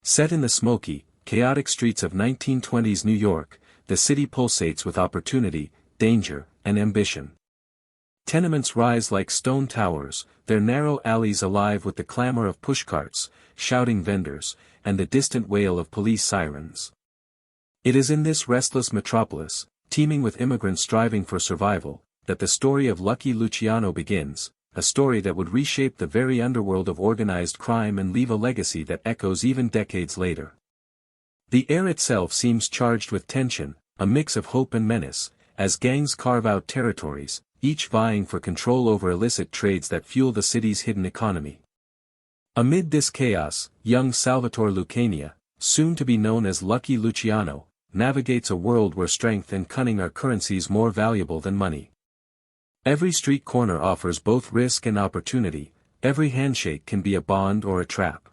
Set in the smoky, chaotic streets of 1920s New York, the city pulsates with opportunity, danger, and ambition. Tenements rise like stone towers, their narrow alleys alive with the clamor of pushcarts, shouting vendors, and the distant wail of police sirens. It is in this restless metropolis, teeming with immigrants striving for survival, that the story of Lucky Luciano begins, a story that would reshape the very underworld of organized crime and leave a legacy that echoes even decades later. The air itself seems charged with tension, a mix of hope and menace, as gangs carve out territories, each vying for control over illicit trades that fuel the city's hidden economy. Amid this chaos, young Salvatore Lucania, soon to be known as Lucky Luciano, navigates a world where strength and cunning are currencies more valuable than money. Every street corner offers both risk and opportunity, every handshake can be a bond or a trap.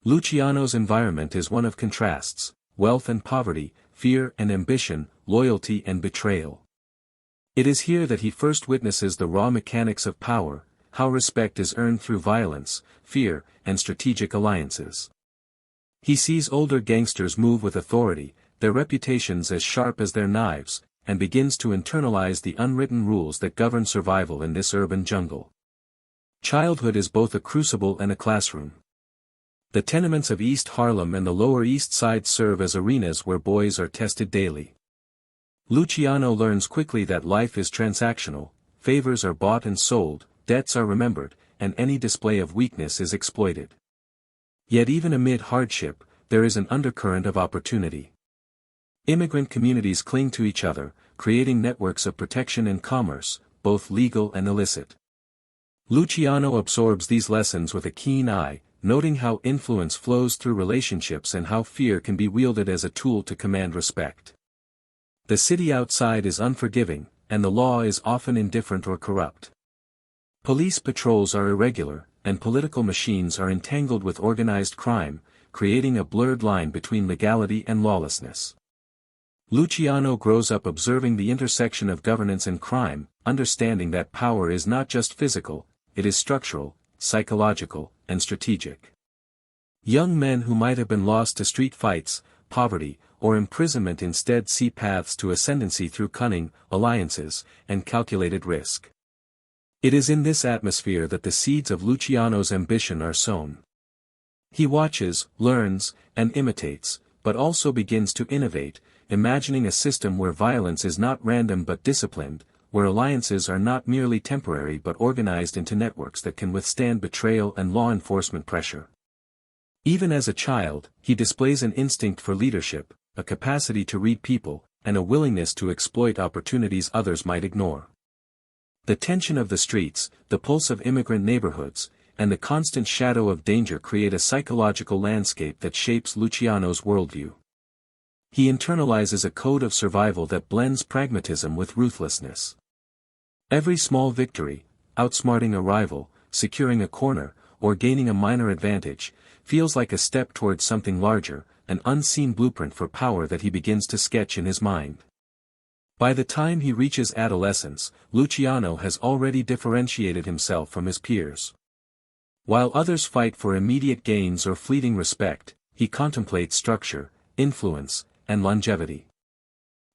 Luciano's environment is one of contrasts, wealth and poverty, fear and ambition, loyalty and betrayal. It is here that he first witnesses the raw mechanics of power, how respect is earned through violence, fear, and strategic alliances. He sees older gangsters move with authority, their reputations as sharp as their knives, and begins to internalize the unwritten rules that govern survival in this urban jungle. Childhood is both a crucible and a classroom. The tenements of East Harlem and the Lower East Side serve as arenas where boys are tested daily. Luciano learns quickly that life is transactional, favors are bought and sold, debts are remembered, and any display of weakness is exploited. Yet even amid hardship, there is an undercurrent of opportunity. Immigrant communities cling to each other, creating networks of protection and commerce, both legal and illicit. Luciano absorbs these lessons with a keen eye, noting how influence flows through relationships and how fear can be wielded as a tool to command respect. The city outside is unforgiving, and the law is often indifferent or corrupt. Police patrols are irregular, and political machines are entangled with organized crime, creating a blurred line between legality and lawlessness. Luciano grows up observing the intersection of governance and crime, understanding that power is not just physical, it is structural, psychological, and strategic. Young men who might have been lost to street fights, poverty, or imprisonment instead see paths to ascendancy through cunning, alliances, and calculated risk. It is in this atmosphere that the seeds of Luciano's ambition are sown. He watches, learns, and imitates, but also begins to innovate, imagining a system where violence is not random but disciplined, where alliances are not merely temporary but organized into networks that can withstand betrayal and law enforcement pressure. Even as a child, he displays an instinct for leadership, a capacity to read people, and a willingness to exploit opportunities others might ignore. The tension of the streets, the pulse of immigrant neighborhoods, and the constant shadow of danger create a psychological landscape that shapes Luciano's worldview. He internalizes a code of survival that blends pragmatism with ruthlessness. Every small victory, outsmarting a rival, securing a corner, or gaining a minor advantage, feels like a step towards something larger, an unseen blueprint for power that he begins to sketch in his mind. By the time he reaches adolescence, Luciano has already differentiated himself from his peers. While others fight for immediate gains or fleeting respect, he contemplates structure, influence, and longevity.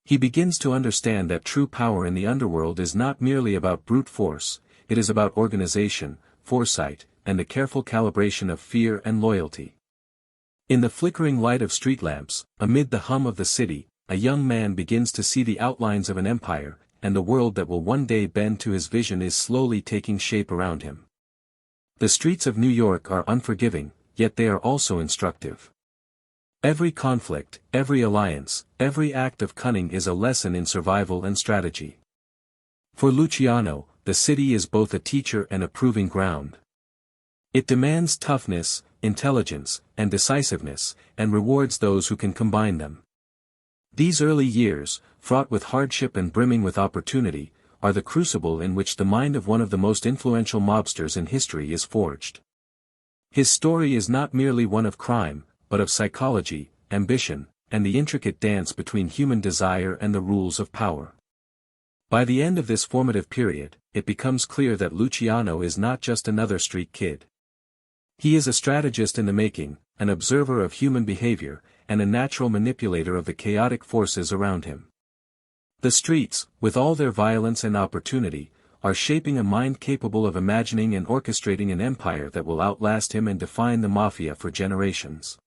He begins to understand that true power in the underworld is not merely about brute force, it is about organization, foresight, and the careful calibration of fear and loyalty. In the flickering light of street lamps, amid the hum of the city, a young man begins to see the outlines of an empire, and the world that will one day bend to his vision is slowly taking shape around him. The streets of New York are unforgiving, yet they are also instructive. Every conflict, every alliance, every act of cunning is a lesson in survival and strategy. For Luciano, the city is both a teacher and a proving ground. It demands toughness, intelligence, and decisiveness, and rewards those who can combine them. These early years, fraught with hardship and brimming with opportunity, are the crucible in which the mind of one of the most influential mobsters in history is forged. His story is not merely one of crime, but of psychology, ambition, and the intricate dance between human desire and the rules of power. By the end of this formative period, it becomes clear that Luciano is not just another street kid. He is a strategist in the making, an observer of human behavior, and a natural manipulator of the chaotic forces around him. The streets, with all their violence and opportunity, are shaping a mind capable of imagining and orchestrating an empire that will outlast him and define the Mafia for generations.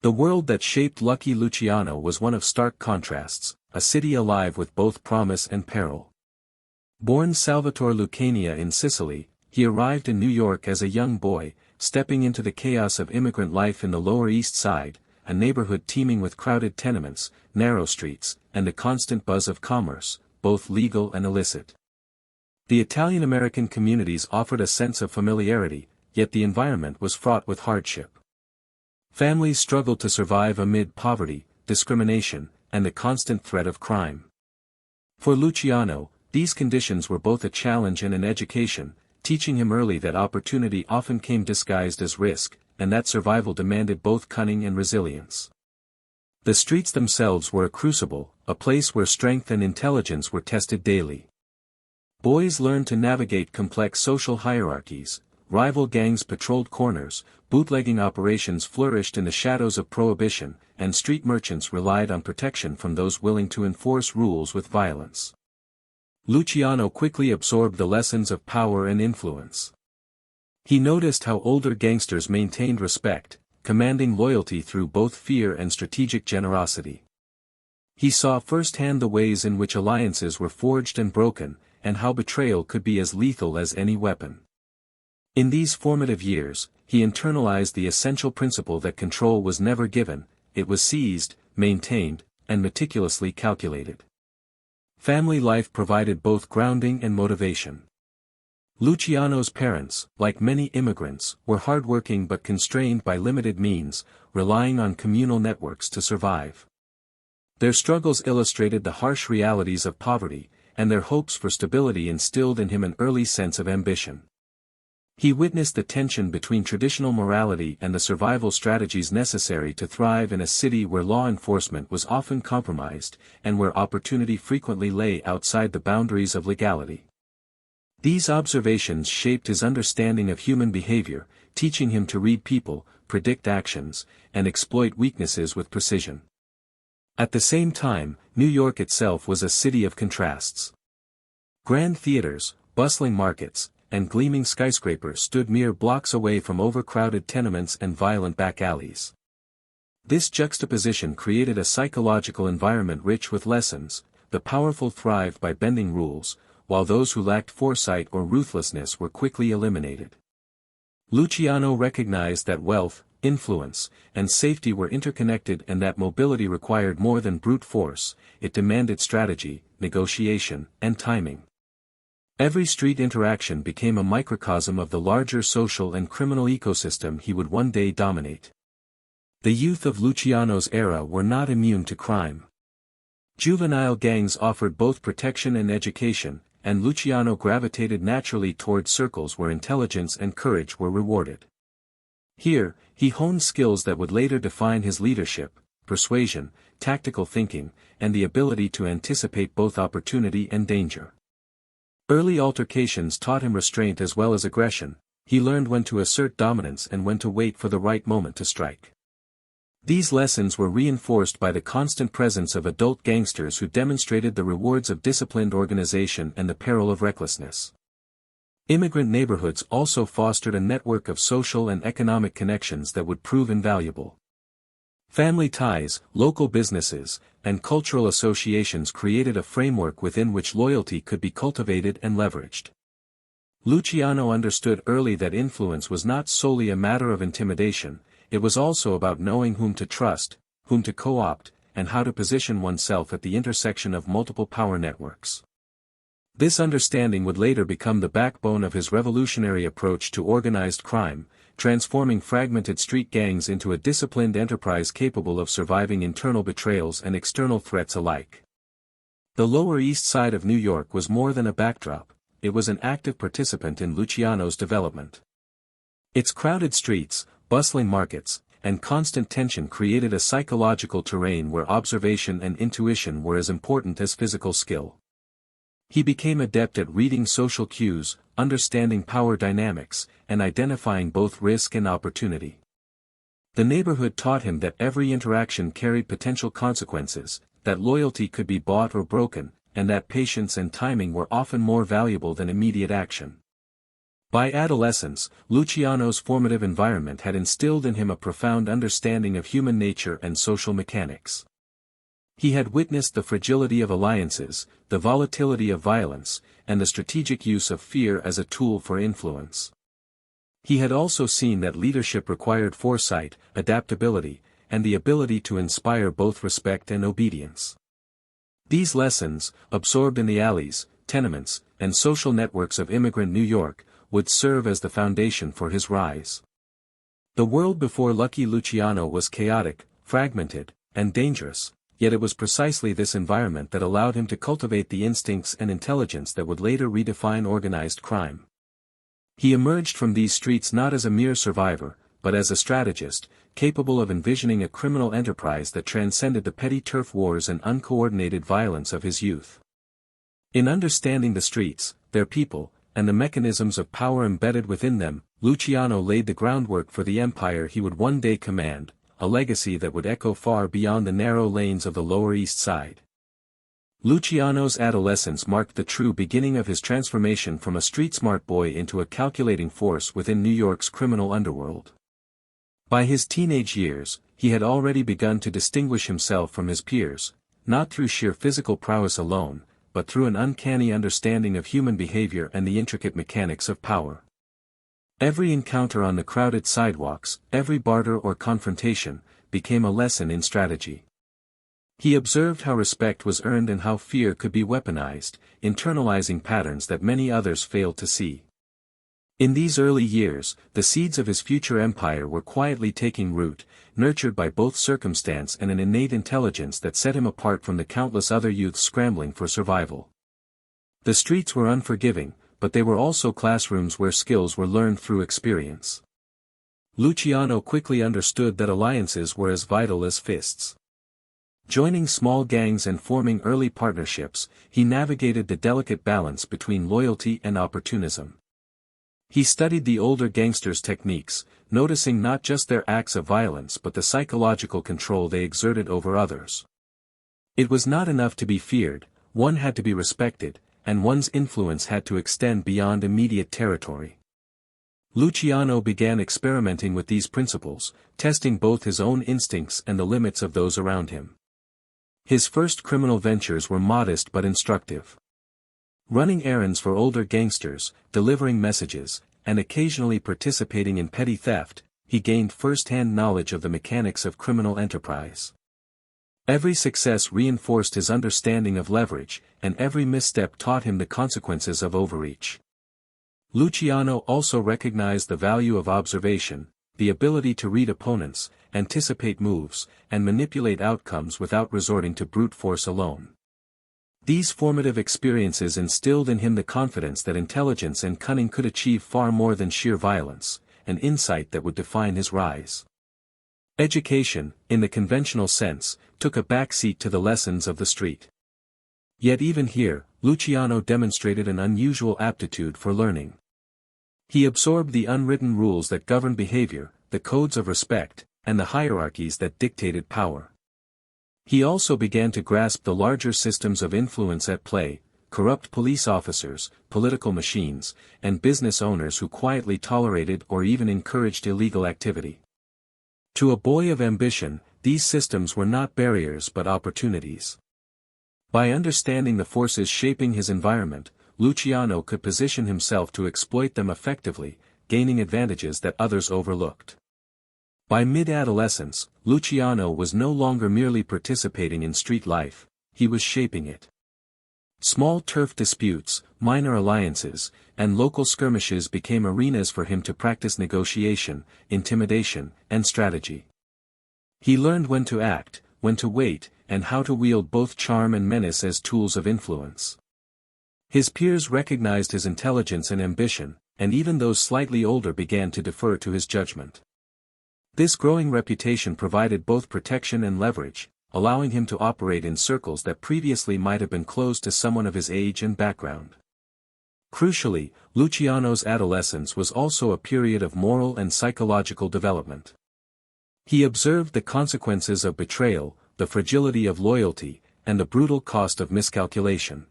The world that shaped Lucky Luciano was one of stark contrasts, a city alive with both promise and peril. Born Salvatore Lucania in Sicily, he arrived in New York as a young boy, stepping into the chaos of immigrant life in the Lower East Side, a neighborhood teeming with crowded tenements, narrow streets, and the constant buzz of commerce, both legal and illicit. The Italian-American communities offered a sense of familiarity, yet the environment was fraught with hardship. Families struggled to survive amid poverty, discrimination, and the constant threat of crime. For Luciano, these conditions were both a challenge and an education, teaching him early that opportunity often came disguised as risk, and that survival demanded both cunning and resilience. The streets themselves were a crucible, a place where strength and intelligence were tested daily. Boys learned to navigate complex social hierarchies, rival gangs patrolled corners, bootlegging operations flourished in the shadows of prohibition, and street merchants relied on protection from those willing to enforce rules with violence. Luciano quickly absorbed the lessons of power and influence. He noticed how older gangsters maintained respect, commanding loyalty through both fear and strategic generosity. He saw firsthand the ways in which alliances were forged and broken, and how betrayal could be as lethal as any weapon. In these formative years, he internalized the essential principle that control was never given, it was seized, maintained, and meticulously calculated. Family life provided both grounding and motivation. Luciano's parents, like many immigrants, were hardworking but constrained by limited means, relying on communal networks to survive. Their struggles illustrated the harsh realities of poverty, and their hopes for stability instilled in him an early sense of ambition. He witnessed the tension between traditional morality and the survival strategies necessary to thrive in a city where law enforcement was often compromised, and where opportunity frequently lay outside the boundaries of legality. These observations shaped his understanding of human behavior, teaching him to read people, predict actions, and exploit weaknesses with precision. At the same time, New York itself was a city of contrasts. Grand theaters, bustling markets, and gleaming skyscrapers stood mere blocks away from overcrowded tenements and violent back alleys. This juxtaposition created a psychological environment rich with lessons. The powerful thrived by bending rules, while those who lacked foresight or ruthlessness were quickly eliminated. Luciano recognized that wealth, influence, and safety were interconnected and that mobility required more than brute force, it demanded strategy, negotiation, and timing. Every street interaction became a microcosm of the larger social and criminal ecosystem he would one day dominate. The youth of Luciano's era were not immune to crime. Juvenile gangs offered both protection and education, and Luciano gravitated naturally toward circles where intelligence and courage were rewarded. Here, he honed skills that would later define his leadership, persuasion, tactical thinking, and the ability to anticipate both opportunity and danger. Early altercations taught him restraint as well as aggression. He learned when to assert dominance and when to wait for the right moment to strike. These lessons were reinforced by the constant presence of adult gangsters who demonstrated the rewards of disciplined organization and the peril of recklessness. Immigrant neighborhoods also fostered a network of social and economic connections that would prove invaluable. Family ties, local businesses, and cultural associations created a framework within which loyalty could be cultivated and leveraged. Luciano understood early that influence was not solely a matter of intimidation, it was also about knowing whom to trust, whom to co-opt, and how to position oneself at the intersection of multiple power networks. This understanding would later become the backbone of his revolutionary approach to organized crime, transforming fragmented street gangs into a disciplined enterprise capable of surviving internal betrayals and external threats alike. The Lower East Side of New York was more than a backdrop, it was an active participant in Luciano's development. Its crowded streets, bustling markets, and constant tension created a psychological terrain where observation and intuition were as important as physical skill. He became adept at reading social cues, understanding power dynamics, and identifying both risk and opportunity. The neighborhood taught him that every interaction carried potential consequences, that loyalty could be bought or broken, and that patience and timing were often more valuable than immediate action. By adolescence, Luciano's formative environment had instilled in him a profound understanding of human nature and social mechanics. He had witnessed the fragility of alliances, the volatility of violence, and the strategic use of fear as a tool for influence. He had also seen that leadership required foresight, adaptability, and the ability to inspire both respect and obedience. These lessons, absorbed in the alleys, tenements, and social networks of immigrant New York, would serve as the foundation for his rise. The world before Lucky Luciano was chaotic, fragmented, and dangerous, yet it was precisely this environment that allowed him to cultivate the instincts and intelligence that would later redefine organized crime. He emerged from these streets not as a mere survivor, but as a strategist, capable of envisioning a criminal enterprise that transcended the petty turf wars and uncoordinated violence of his youth. In understanding the streets, their people, and the mechanisms of power embedded within them, Luciano laid the groundwork for the empire he would one day command, a legacy that would echo far beyond the narrow lanes of the Lower East Side. Luciano's adolescence marked the true beginning of his transformation from a street-smart boy into a calculating force within New York's criminal underworld. By his teenage years, he had already begun to distinguish himself from his peers, not through sheer physical prowess alone, but through an uncanny understanding of human behavior and the intricate mechanics of power. Every encounter on the crowded sidewalks, every barter or confrontation, became a lesson in strategy. He observed how respect was earned and how fear could be weaponized, internalizing patterns that many others failed to see. In these early years, the seeds of his future empire were quietly taking root, nurtured by both circumstance and an innate intelligence that set him apart from the countless other youths scrambling for survival. The streets were unforgiving, but they were also classrooms where skills were learned through experience. Luciano quickly understood that alliances were as vital as fists. Joining small gangs and forming early partnerships, he navigated the delicate balance between loyalty and opportunism. He studied the older gangsters' techniques, noticing not just their acts of violence but the psychological control they exerted over others. It was not enough to be feared, one had to be respected, and one's influence had to extend beyond immediate territory. Luciano began experimenting with these principles, testing both his own instincts and the limits of those around him. His first criminal ventures were modest but instructive. Running errands for older gangsters, delivering messages, and occasionally participating in petty theft, he gained first-hand knowledge of the mechanics of criminal enterprise. Every success reinforced his understanding of leverage, and every misstep taught him the consequences of overreach. Luciano also recognized the value of observation, the ability to read opponents, anticipate moves, and manipulate outcomes without resorting to brute force alone. These formative experiences instilled in him the confidence that intelligence and cunning could achieve far more than sheer violence, an insight that would define his rise. Education, in the conventional sense, took a backseat to the lessons of the street. Yet even here, Luciano demonstrated an unusual aptitude for learning. He absorbed the unwritten rules that governed behavior, the codes of respect, and the hierarchies that dictated power. He also began to grasp the larger systems of influence at play, corrupt police officers, political machines, and business owners who quietly tolerated or even encouraged illegal activity. To a boy of ambition, these systems were not barriers but opportunities. By understanding the forces shaping his environment, Luciano could position himself to exploit them effectively, gaining advantages that others overlooked. By mid-adolescence, Luciano was no longer merely participating in street life, he was shaping it. Small turf disputes, minor alliances, and local skirmishes became arenas for him to practice negotiation, intimidation, and strategy. He learned when to act, when to wait, and how to wield both charm and menace as tools of influence. His peers recognized his intelligence and ambition, and even those slightly older began to defer to his judgment. This growing reputation provided both protection and leverage, allowing him to operate in circles that previously might have been closed to someone of his age and background. Crucially, Luciano's adolescence was also a period of moral and psychological development. He observed the consequences of betrayal, the fragility of loyalty, and the brutal cost of miscalculation.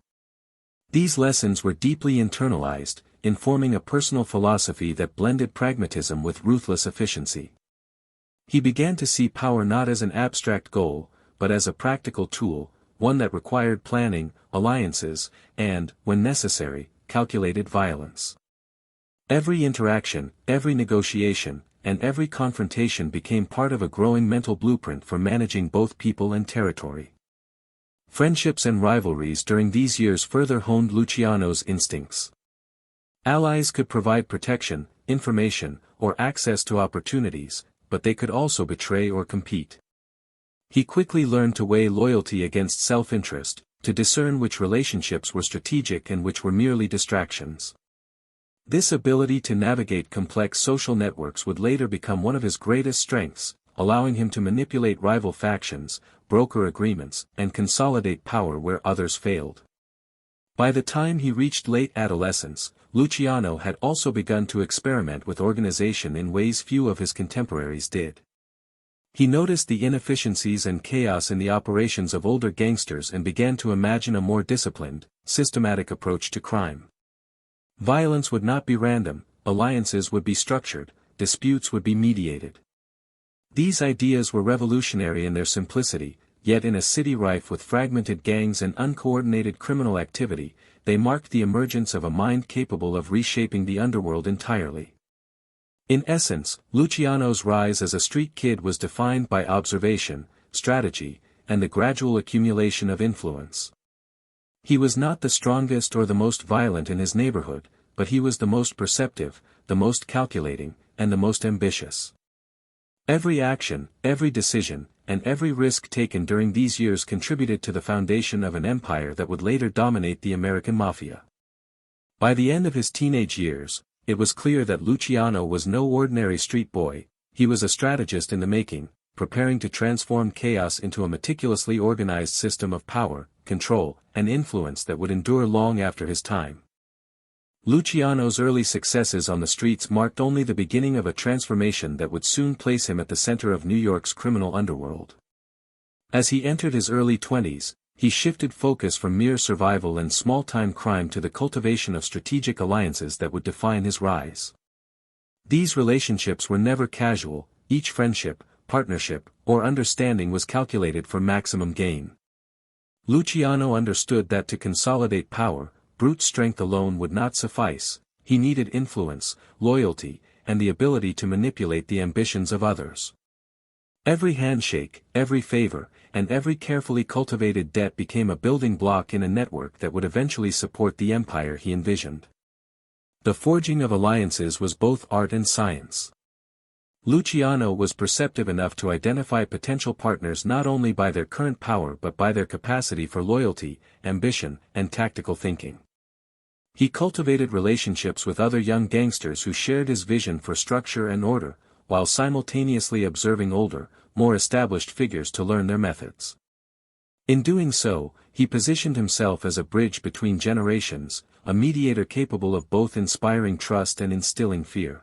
These lessons were deeply internalized, informing a personal philosophy that blended pragmatism with ruthless efficiency. He began to see power not as an abstract goal, but as a practical tool, one that required planning, alliances, and, when necessary, calculated violence. Every interaction, every negotiation, and every confrontation became part of a growing mental blueprint for managing both people and territory. Friendships and rivalries during these years further honed Luciano's instincts. Allies could provide protection, information, or access to opportunities, but they could also betray or compete. He quickly learned to weigh loyalty against self-interest, to discern which relationships were strategic and which were merely distractions. This ability to navigate complex social networks would later become one of his greatest strengths, allowing him to manipulate rival factions, broker agreements, and consolidate power where others failed. By the time he reached late adolescence, Luciano had also begun to experiment with organization in ways few of his contemporaries did. He noticed the inefficiencies and chaos in the operations of older gangsters and began to imagine a more disciplined, systematic approach to crime. Violence would not be random, alliances would be structured, disputes would be mediated. These ideas were revolutionary in their simplicity, yet in a city rife with fragmented gangs and uncoordinated criminal activity, they marked the emergence of a mind capable of reshaping the underworld entirely. In essence, Luciano's rise as a street kid was defined by observation, strategy, and the gradual accumulation of influence. He was not the strongest or the most violent in his neighborhood, but he was the most perceptive, the most calculating, and the most ambitious. Every action, every decision, and every risk taken during these years contributed to the foundation of an empire that would later dominate the American Mafia. By the end of his teenage years, it was clear that Luciano was no ordinary street boy. He was a strategist in the making, preparing to transform chaos into a meticulously organized system of power, control, and influence that would endure long after his time. Luciano's early successes on the streets marked only the beginning of a transformation that would soon place him at the center of New York's criminal underworld. As he entered his early 20s, he shifted focus from mere survival and small-time crime to the cultivation of strategic alliances that would define his rise. These relationships were never casual, each friendship, partnership, or understanding was calculated for maximum gain. Luciano understood that to consolidate power, brute strength alone would not suffice. He needed influence, loyalty, and the ability to manipulate the ambitions of others. Every handshake, every favor, and every carefully cultivated debt became a building block in a network that would eventually support the empire he envisioned. The forging of alliances was both art and science. Luciano was perceptive enough to identify potential partners not only by their current power but by their capacity for loyalty, ambition, and tactical thinking. He cultivated relationships with other young gangsters who shared his vision for structure and order, while simultaneously observing older, more established figures to learn their methods. In doing so, he positioned himself as a bridge between generations, a mediator capable of both inspiring trust and instilling fear.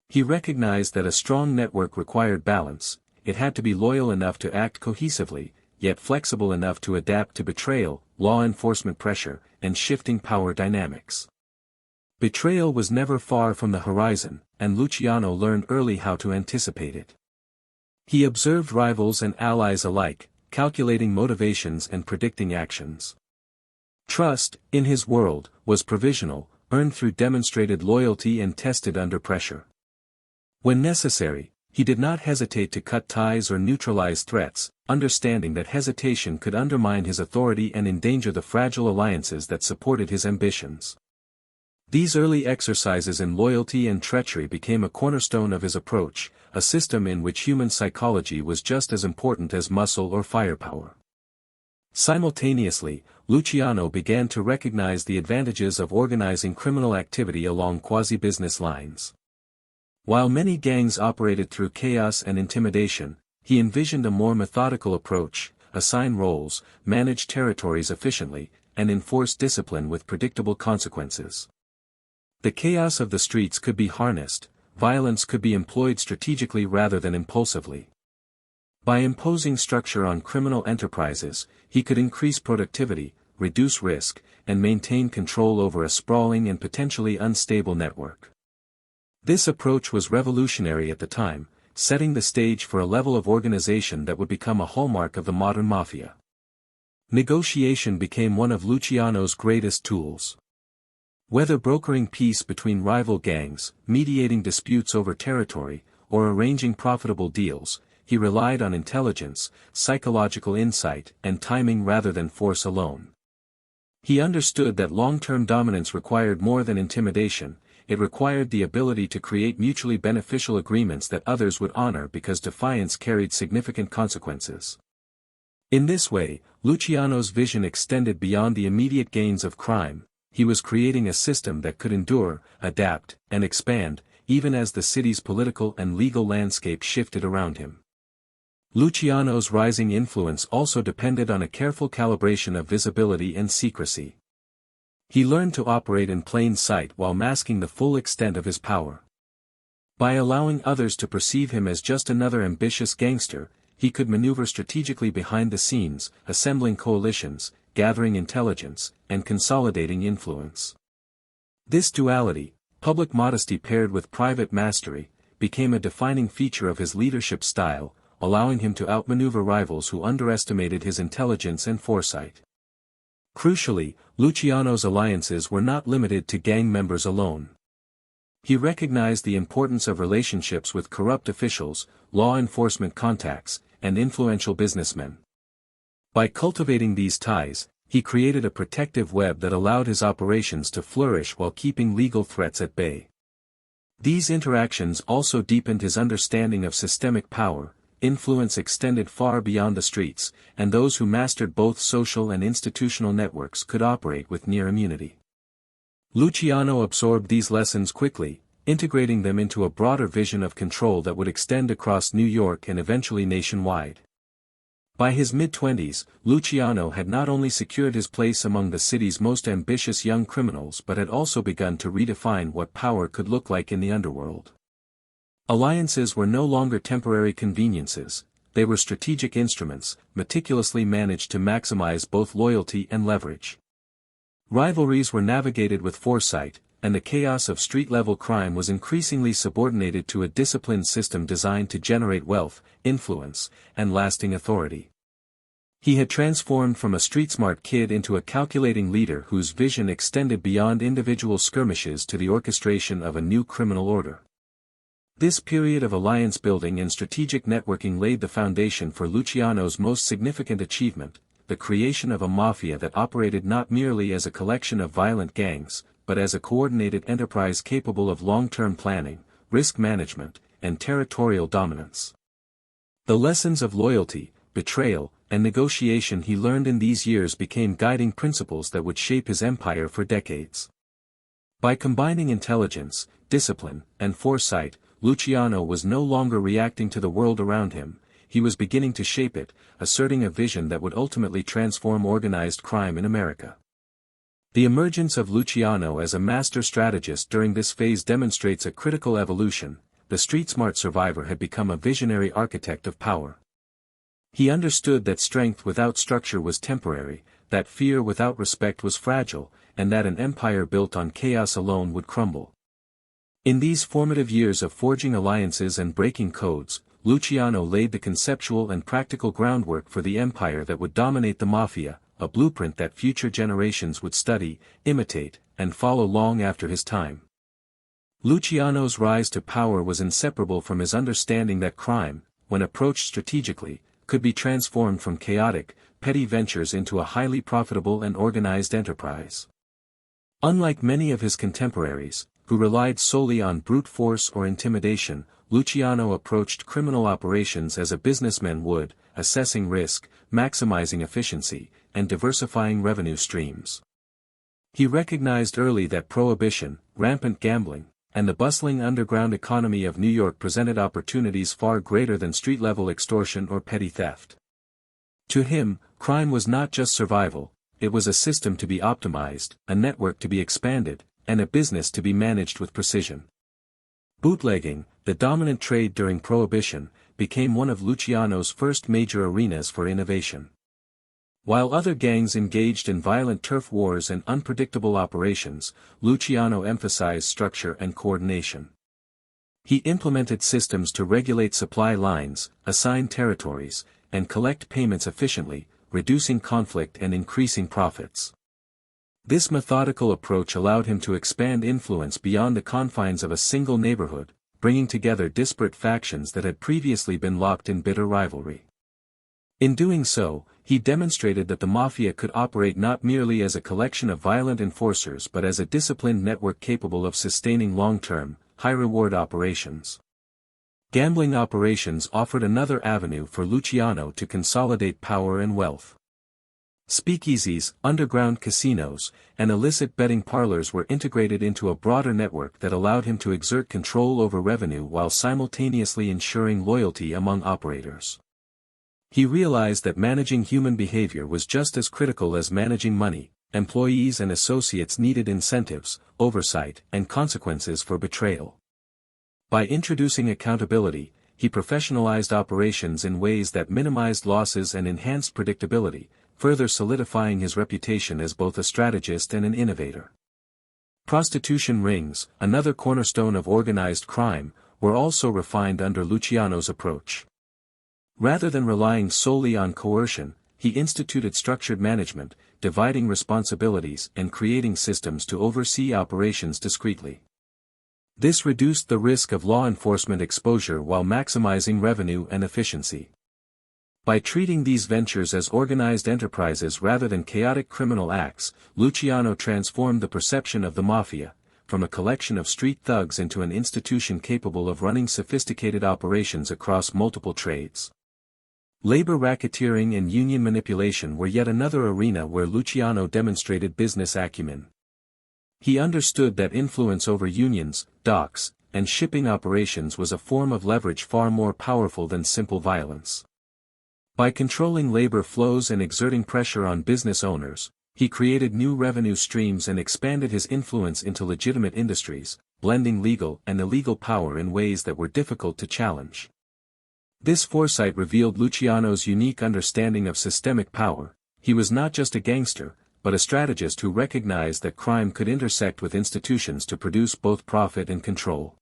He recognized that a strong network required balance. It had to be loyal enough to act cohesively, yet flexible enough to adapt to betrayal, law enforcement pressure, and shifting power dynamics. Betrayal was never far from the horizon, and Luciano learned early how to anticipate it. He observed rivals and allies alike, calculating motivations and predicting actions. Trust, in his world, was provisional, earned through demonstrated loyalty and tested under pressure. When necessary, he did not hesitate to cut ties or neutralize threats, understanding that hesitation could undermine his authority and endanger the fragile alliances that supported his ambitions. These early exercises in loyalty and treachery became a cornerstone of his approach, a system in which human psychology was just as important as muscle or firepower. Simultaneously, Luciano began to recognize the advantages of organizing criminal activity along quasi-business lines. While many gangs operated through chaos and intimidation, he envisioned a more methodical approach: assign roles, manage territories efficiently, and enforce discipline with predictable consequences. The chaos of the streets could be harnessed, violence could be employed strategically rather than impulsively. By imposing structure on criminal enterprises, he could increase productivity, reduce risk, and maintain control over a sprawling and potentially unstable network. This approach was revolutionary at the time, setting the stage for a level of organization that would become a hallmark of the modern mafia. Negotiation became one of Luciano's greatest tools. Whether brokering peace between rival gangs, mediating disputes over territory, or arranging profitable deals, he relied on intelligence, psychological insight, and timing rather than force alone. He understood that long-term dominance required more than intimidation, it required the ability to create mutually beneficial agreements that others would honor because defiance carried significant consequences. In this way, Luciano's vision extended beyond the immediate gains of crime. He was creating a system that could endure, adapt, and expand, even as the city's political and legal landscape shifted around him. Luciano's rising influence also depended on a careful calibration of visibility and secrecy. He learned to operate in plain sight while masking the full extent of his power. By allowing others to perceive him as just another ambitious gangster, he could maneuver strategically behind the scenes, assembling coalitions, gathering intelligence, and consolidating influence. This duality, public modesty paired with private mastery, became a defining feature of his leadership style, allowing him to outmaneuver rivals who underestimated his intelligence and foresight. Crucially, Luciano's alliances were not limited to gang members alone. He recognized the importance of relationships with corrupt officials, law enforcement contacts, and influential businessmen. By cultivating these ties, he created a protective web that allowed his operations to flourish while keeping legal threats at bay. These interactions also deepened his understanding of systemic power. Influence extended far beyond the streets, and those who mastered both social and institutional networks could operate with near immunity. Luciano absorbed these lessons quickly, integrating them into a broader vision of control that would extend across New York and eventually nationwide. By his mid-twenties, Luciano had not only secured his place among the city's most ambitious young criminals but had also begun to redefine what power could look like in the underworld. Alliances were no longer temporary conveniences, they were strategic instruments, meticulously managed to maximize both loyalty and leverage. Rivalries were navigated with foresight, and the chaos of street-level crime was increasingly subordinated to a disciplined system designed to generate wealth, influence, and lasting authority. He had transformed from a street-smart kid into a calculating leader whose vision extended beyond individual skirmishes to the orchestration of a new criminal order. This period of alliance building and strategic networking laid the foundation for Luciano's most significant achievement, the creation of a mafia that operated not merely as a collection of violent gangs, but as a coordinated enterprise capable of long-term planning, risk management, and territorial dominance. The lessons of loyalty, betrayal, and negotiation he learned in these years became guiding principles that would shape his empire for decades. By combining intelligence, discipline, and foresight, Luciano was no longer reacting to the world around him, he was beginning to shape it, asserting a vision that would ultimately transform organized crime in America. The emergence of Luciano as a master strategist during this phase demonstrates a critical evolution. The street-smart survivor had become a visionary architect of power. He understood that strength without structure was temporary, that fear without respect was fragile, and that an empire built on chaos alone would crumble. In these formative years of forging alliances and breaking codes, Luciano laid the conceptual and practical groundwork for the empire that would dominate the mafia, a blueprint that future generations would study, imitate, and follow long after his time. Luciano's rise to power was inseparable from his understanding that crime, when approached strategically, could be transformed from chaotic, petty ventures into a highly profitable and organized enterprise. Unlike many of his contemporaries, who relied solely on brute force or intimidation, Luciano approached criminal operations as a businessman would, assessing risk, maximizing efficiency, and diversifying revenue streams. He recognized early that prohibition, rampant gambling, and the bustling underground economy of New York presented opportunities far greater than street-level extortion or petty theft. To him, crime was not just survival, it was a system to be optimized, a network to be expanded, and a business to be managed with precision. Bootlegging, the dominant trade during Prohibition, became one of Luciano's first major arenas for innovation. While other gangs engaged in violent turf wars and unpredictable operations, Luciano emphasized structure and coordination. He implemented systems to regulate supply lines, assign territories, and collect payments efficiently, reducing conflict and increasing profits. This methodical approach allowed him to expand influence beyond the confines of a single neighborhood, bringing together disparate factions that had previously been locked in bitter rivalry. In doing so, he demonstrated that the Mafia could operate not merely as a collection of violent enforcers but as a disciplined network capable of sustaining long-term, high-reward operations. Gambling operations offered another avenue for Luciano to consolidate power and wealth. Speakeasies, underground casinos, and illicit betting parlors were integrated into a broader network that allowed him to exert control over revenue while simultaneously ensuring loyalty among operators. He realized that managing human behavior was just as critical as managing money. Employees and associates needed incentives, oversight, and consequences for betrayal. By introducing accountability, he professionalized operations in ways that minimized losses and enhanced predictability, further solidifying his reputation as both a strategist and an innovator. Prostitution rings, another cornerstone of organized crime, were also refined under Luciano's approach. Rather than relying solely on coercion, he instituted structured management, dividing responsibilities and creating systems to oversee operations discreetly. This reduced the risk of law enforcement exposure while maximizing revenue and efficiency. By treating these ventures as organized enterprises rather than chaotic criminal acts, Luciano transformed the perception of the Mafia, from a collection of street thugs into an institution capable of running sophisticated operations across multiple trades. Labor racketeering and union manipulation were yet another arena where Luciano demonstrated business acumen. He understood that influence over unions, docks, and shipping operations was a form of leverage far more powerful than simple violence. By controlling labor flows and exerting pressure on business owners, he created new revenue streams and expanded his influence into legitimate industries, blending legal and illegal power in ways that were difficult to challenge. This foresight revealed Luciano's unique understanding of systemic power. He was not just a gangster, but a strategist who recognized that crime could intersect with institutions to produce both profit and control.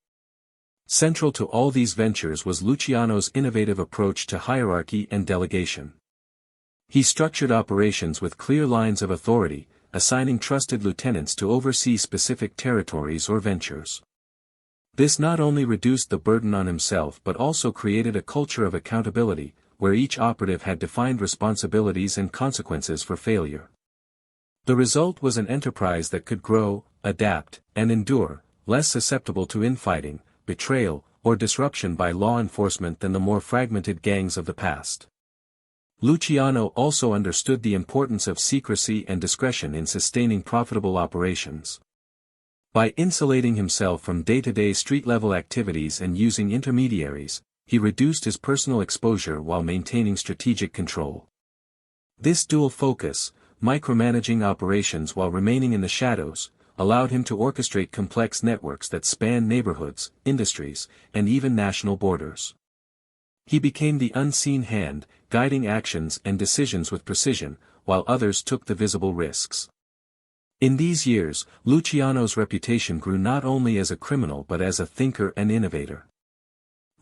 Central to all these ventures was Luciano's innovative approach to hierarchy and delegation. He structured operations with clear lines of authority, assigning trusted lieutenants to oversee specific territories or ventures. This not only reduced the burden on himself but also created a culture of accountability, where each operative had defined responsibilities and consequences for failure. The result was an enterprise that could grow, adapt, and endure, less susceptible to infighting, betrayal, or disruption by law enforcement than the more fragmented gangs of the past. Luciano also understood the importance of secrecy and discretion in sustaining profitable operations. By insulating himself from day-to-day street-level activities and using intermediaries, he reduced his personal exposure while maintaining strategic control. This dual focus, micromanaging operations while remaining in the shadows, allowed him to orchestrate complex networks that span neighborhoods, industries, and even national borders. He became the unseen hand, guiding actions and decisions with precision, while others took the visible risks. In these years, Luciano's reputation grew not only as a criminal but as a thinker and innovator.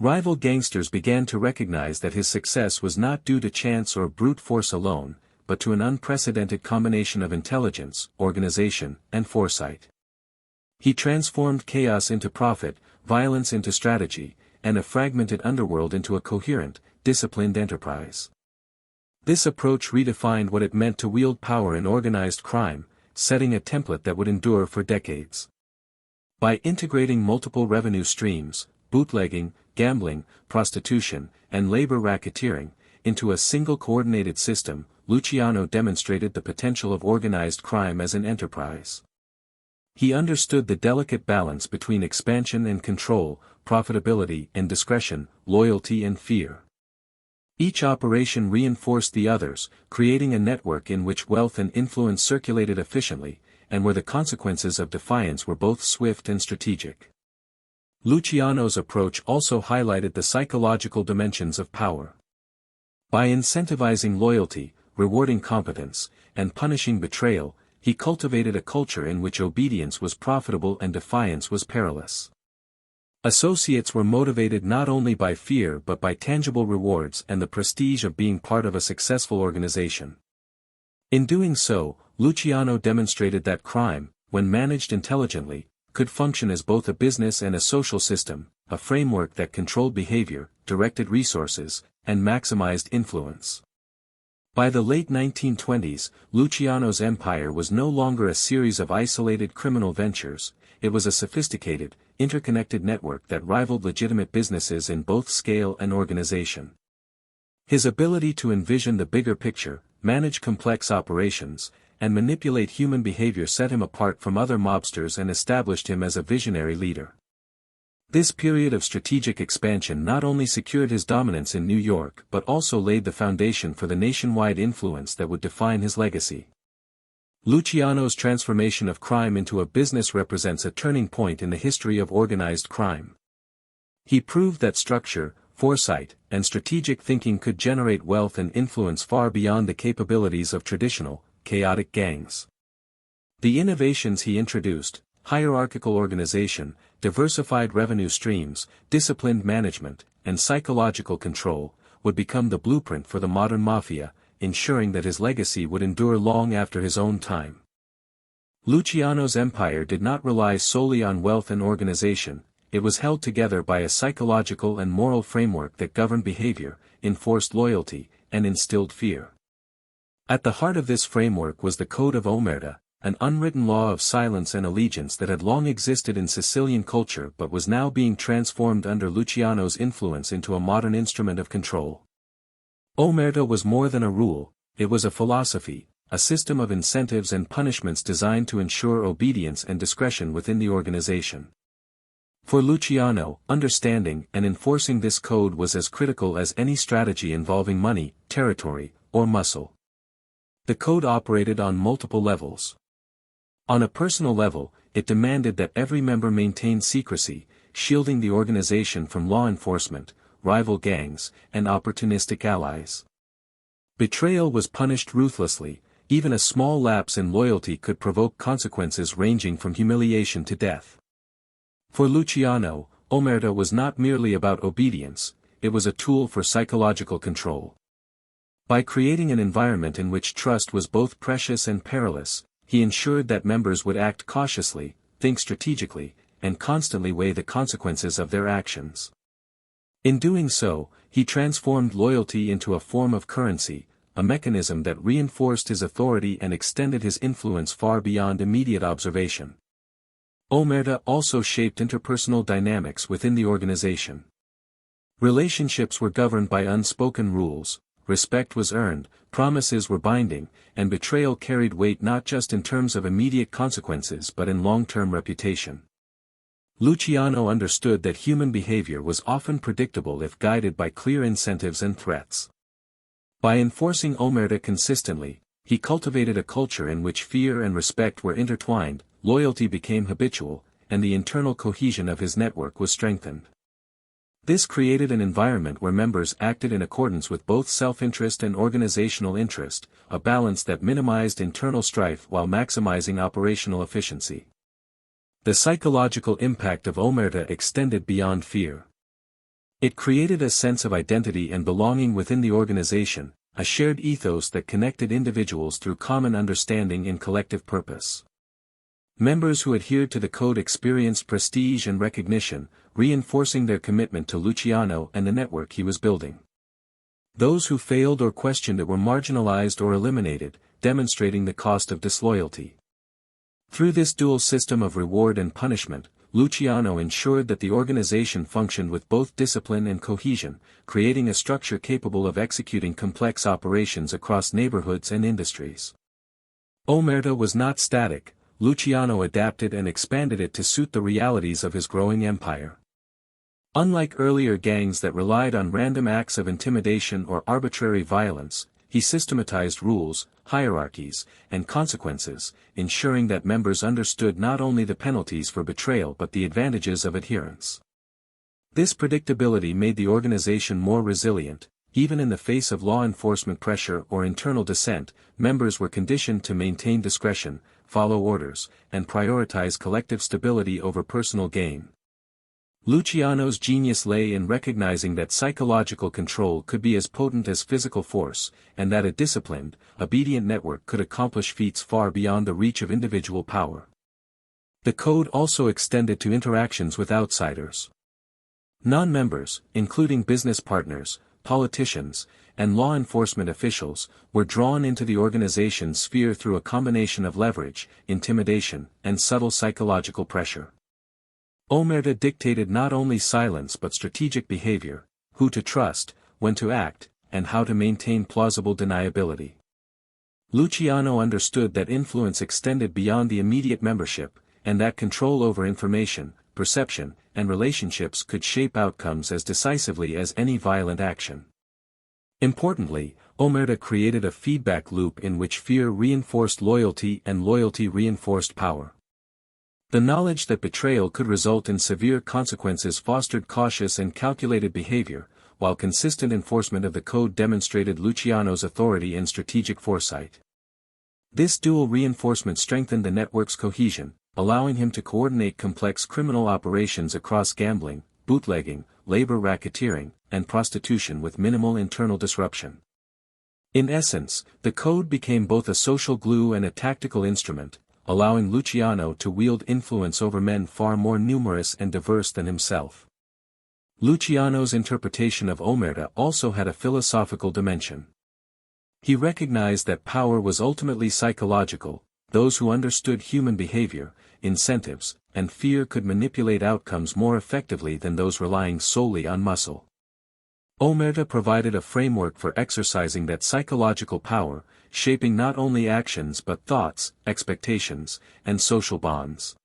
Rival gangsters began to recognize that his success was not due to chance or brute force alone, but to an unprecedented combination of intelligence, organization, and foresight. He transformed chaos into profit, violence into strategy, and a fragmented underworld into a coherent, disciplined enterprise. This approach redefined what it meant to wield power in organized crime, setting a template that would endure for decades. By integrating multiple revenue streams, bootlegging, gambling, prostitution, and labor racketeering, into a single coordinated system, Luciano demonstrated the potential of organized crime as an enterprise. He understood the delicate balance between expansion and control, profitability and discretion, loyalty and fear. Each operation reinforced the others, creating a network in which wealth and influence circulated efficiently, and where the consequences of defiance were both swift and strategic. Luciano's approach also highlighted the psychological dimensions of power. By incentivizing loyalty, rewarding competence, and punishing betrayal, he cultivated a culture in which obedience was profitable and defiance was perilous. Associates were motivated not only by fear but by tangible rewards and the prestige of being part of a successful organization. In doing so, Luciano demonstrated that crime, when managed intelligently, could function as both a business and a social system, a framework that controlled behavior, directed resources, and maximized influence. By the late 1920s, Luciano's empire was no longer a series of isolated criminal ventures, it was a sophisticated, interconnected network that rivaled legitimate businesses in both scale and organization. His ability to envision the bigger picture, manage complex operations, and manipulate human behavior set him apart from other mobsters and established him as a visionary leader. This period of strategic expansion not only secured his dominance in New York but also laid the foundation for the nationwide influence that would define his legacy. Luciano's transformation of crime into a business represents a turning point in the history of organized crime. He proved that structure, foresight, and strategic thinking could generate wealth and influence far beyond the capabilities of traditional, chaotic gangs. The innovations he introduced, hierarchical organization, diversified revenue streams, disciplined management, and psychological control, would become the blueprint for the modern mafia, ensuring that his legacy would endure long after his own time. Luciano's empire did not rely solely on wealth and organization, it was held together by a psychological and moral framework that governed behavior, enforced loyalty, and instilled fear. At the heart of this framework was the Code of Omerta, an unwritten law of silence and allegiance that had long existed in Sicilian culture but was now being transformed under Luciano's influence into a modern instrument of control. Omerta was more than a rule, it was a philosophy, a system of incentives and punishments designed to ensure obedience and discretion within the organization. For Luciano, understanding and enforcing this code was as critical as any strategy involving money, territory, or muscle. The code operated on multiple levels. On a personal level, it demanded that every member maintain secrecy, shielding the organization from law enforcement, rival gangs, and opportunistic allies. Betrayal was punished ruthlessly, even a small lapse in loyalty could provoke consequences ranging from humiliation to death. For Luciano, Omerta was not merely about obedience, it was a tool for psychological control. By creating an environment in which trust was both precious and perilous, he ensured that members would act cautiously, think strategically, and constantly weigh the consequences of their actions. In doing so, he transformed loyalty into a form of currency, a mechanism that reinforced his authority and extended his influence far beyond immediate observation. Omerta also shaped interpersonal dynamics within the organization. Relationships were governed by unspoken rules, respect was earned, promises were binding, and betrayal carried weight not just in terms of immediate consequences but in long-term reputation. Luciano understood that human behavior was often predictable if guided by clear incentives and threats. By enforcing Omerta consistently, he cultivated a culture in which fear and respect were intertwined, loyalty became habitual, and the internal cohesion of his network was strengthened. This created an environment where members acted in accordance with both self-interest and organizational interest, a balance that minimized internal strife while maximizing operational efficiency. The psychological impact of Omerta extended beyond fear. It created a sense of identity and belonging within the organization, a shared ethos that connected individuals through common understanding and collective purpose. Members who adhered to the code experienced prestige and recognition, reinforcing their commitment to Luciano and the network he was building. Those who failed or questioned it were marginalized or eliminated, demonstrating the cost of disloyalty. Through this dual system of reward and punishment, Luciano ensured that the organization functioned with both discipline and cohesion, creating a structure capable of executing complex operations across neighborhoods and industries. Omerta was not static, Luciano adapted and expanded it to suit the realities of his growing empire. Unlike earlier gangs that relied on random acts of intimidation or arbitrary violence, he systematized rules, hierarchies, and consequences, ensuring that members understood not only the penalties for betrayal but the advantages of adherence. This predictability made the organization more resilient. Even in the face of law enforcement pressure or internal dissent, members were conditioned to maintain discretion, follow orders, and prioritize collective stability over personal gain. Luciano's genius lay in recognizing that psychological control could be as potent as physical force, and that a disciplined, obedient network could accomplish feats far beyond the reach of individual power. The code also extended to interactions with outsiders. Non-members, including business partners, politicians, and law enforcement officials, were drawn into the organization's sphere through a combination of leverage, intimidation, and subtle psychological pressure. Omerta dictated not only silence but strategic behavior, who to trust, when to act, and how to maintain plausible deniability. Luciano understood that influence extended beyond the immediate membership, and that control over information, perception, and relationships could shape outcomes as decisively as any violent action. Importantly, Omerta created a feedback loop in which fear reinforced loyalty and loyalty reinforced power. The knowledge that betrayal could result in severe consequences fostered cautious and calculated behavior, while consistent enforcement of the code demonstrated Luciano's authority and strategic foresight. This dual reinforcement strengthened the network's cohesion, allowing him to coordinate complex criminal operations across gambling, bootlegging, labor racketeering, and prostitution with minimal internal disruption. In essence, the code became both a social glue and a tactical instrument, allowing Luciano to wield influence over men far more numerous and diverse than himself. Luciano's interpretation of Omerta also had a philosophical dimension. He recognized that power was ultimately psychological. Those who understood human behavior, incentives, and fear could manipulate outcomes more effectively than those relying solely on muscle. Omerta provided a framework for exercising that psychological power, shaping not only actions but thoughts, expectations, and social bonds.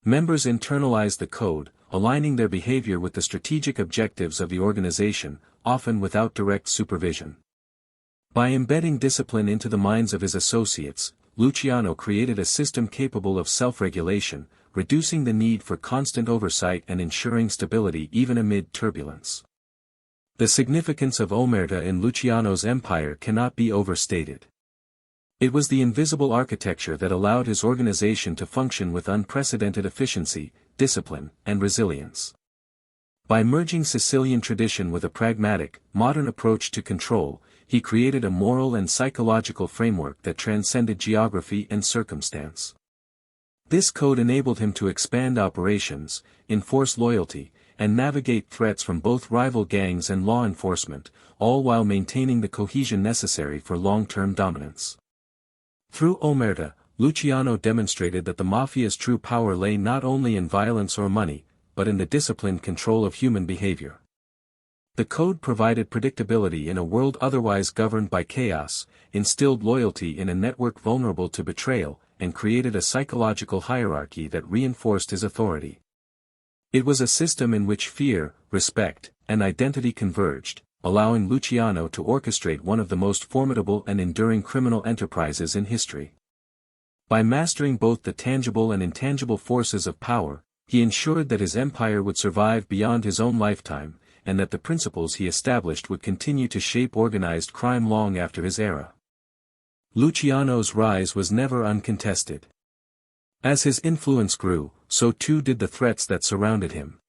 Members internalized the code, aligning their behavior with the strategic objectives of the organization, often without direct supervision. By embedding discipline into the minds of his associates, Luciano created a system capable of self-regulation, reducing the need for constant oversight and ensuring stability even amid turbulence. The significance of Omerta in Luciano's empire cannot be overstated. It was the invisible architecture that allowed his organization to function with unprecedented efficiency, discipline, and resilience. By merging Sicilian tradition with a pragmatic, modern approach to control, he created a moral and psychological framework that transcended geography and circumstance. This code enabled him to expand operations, enforce loyalty, and navigate threats from both rival gangs and law enforcement, all while maintaining the cohesion necessary for long-term dominance. Through Omerta, Luciano demonstrated that the Mafia's true power lay not only in violence or money, but in the disciplined control of human behavior. The code provided predictability in a world otherwise governed by chaos, instilled loyalty in a network vulnerable to betrayal, and created a psychological hierarchy that reinforced his authority. It was a system in which fear, respect, and identity converged, allowing Luciano to orchestrate one of the most formidable and enduring criminal enterprises in history. By mastering both the tangible and intangible forces of power, he ensured that his empire would survive beyond his own lifetime, and that the principles he established would continue to shape organized crime long after his era. Luciano's rise was never uncontested. As his influence grew, so too did the threats that surrounded him.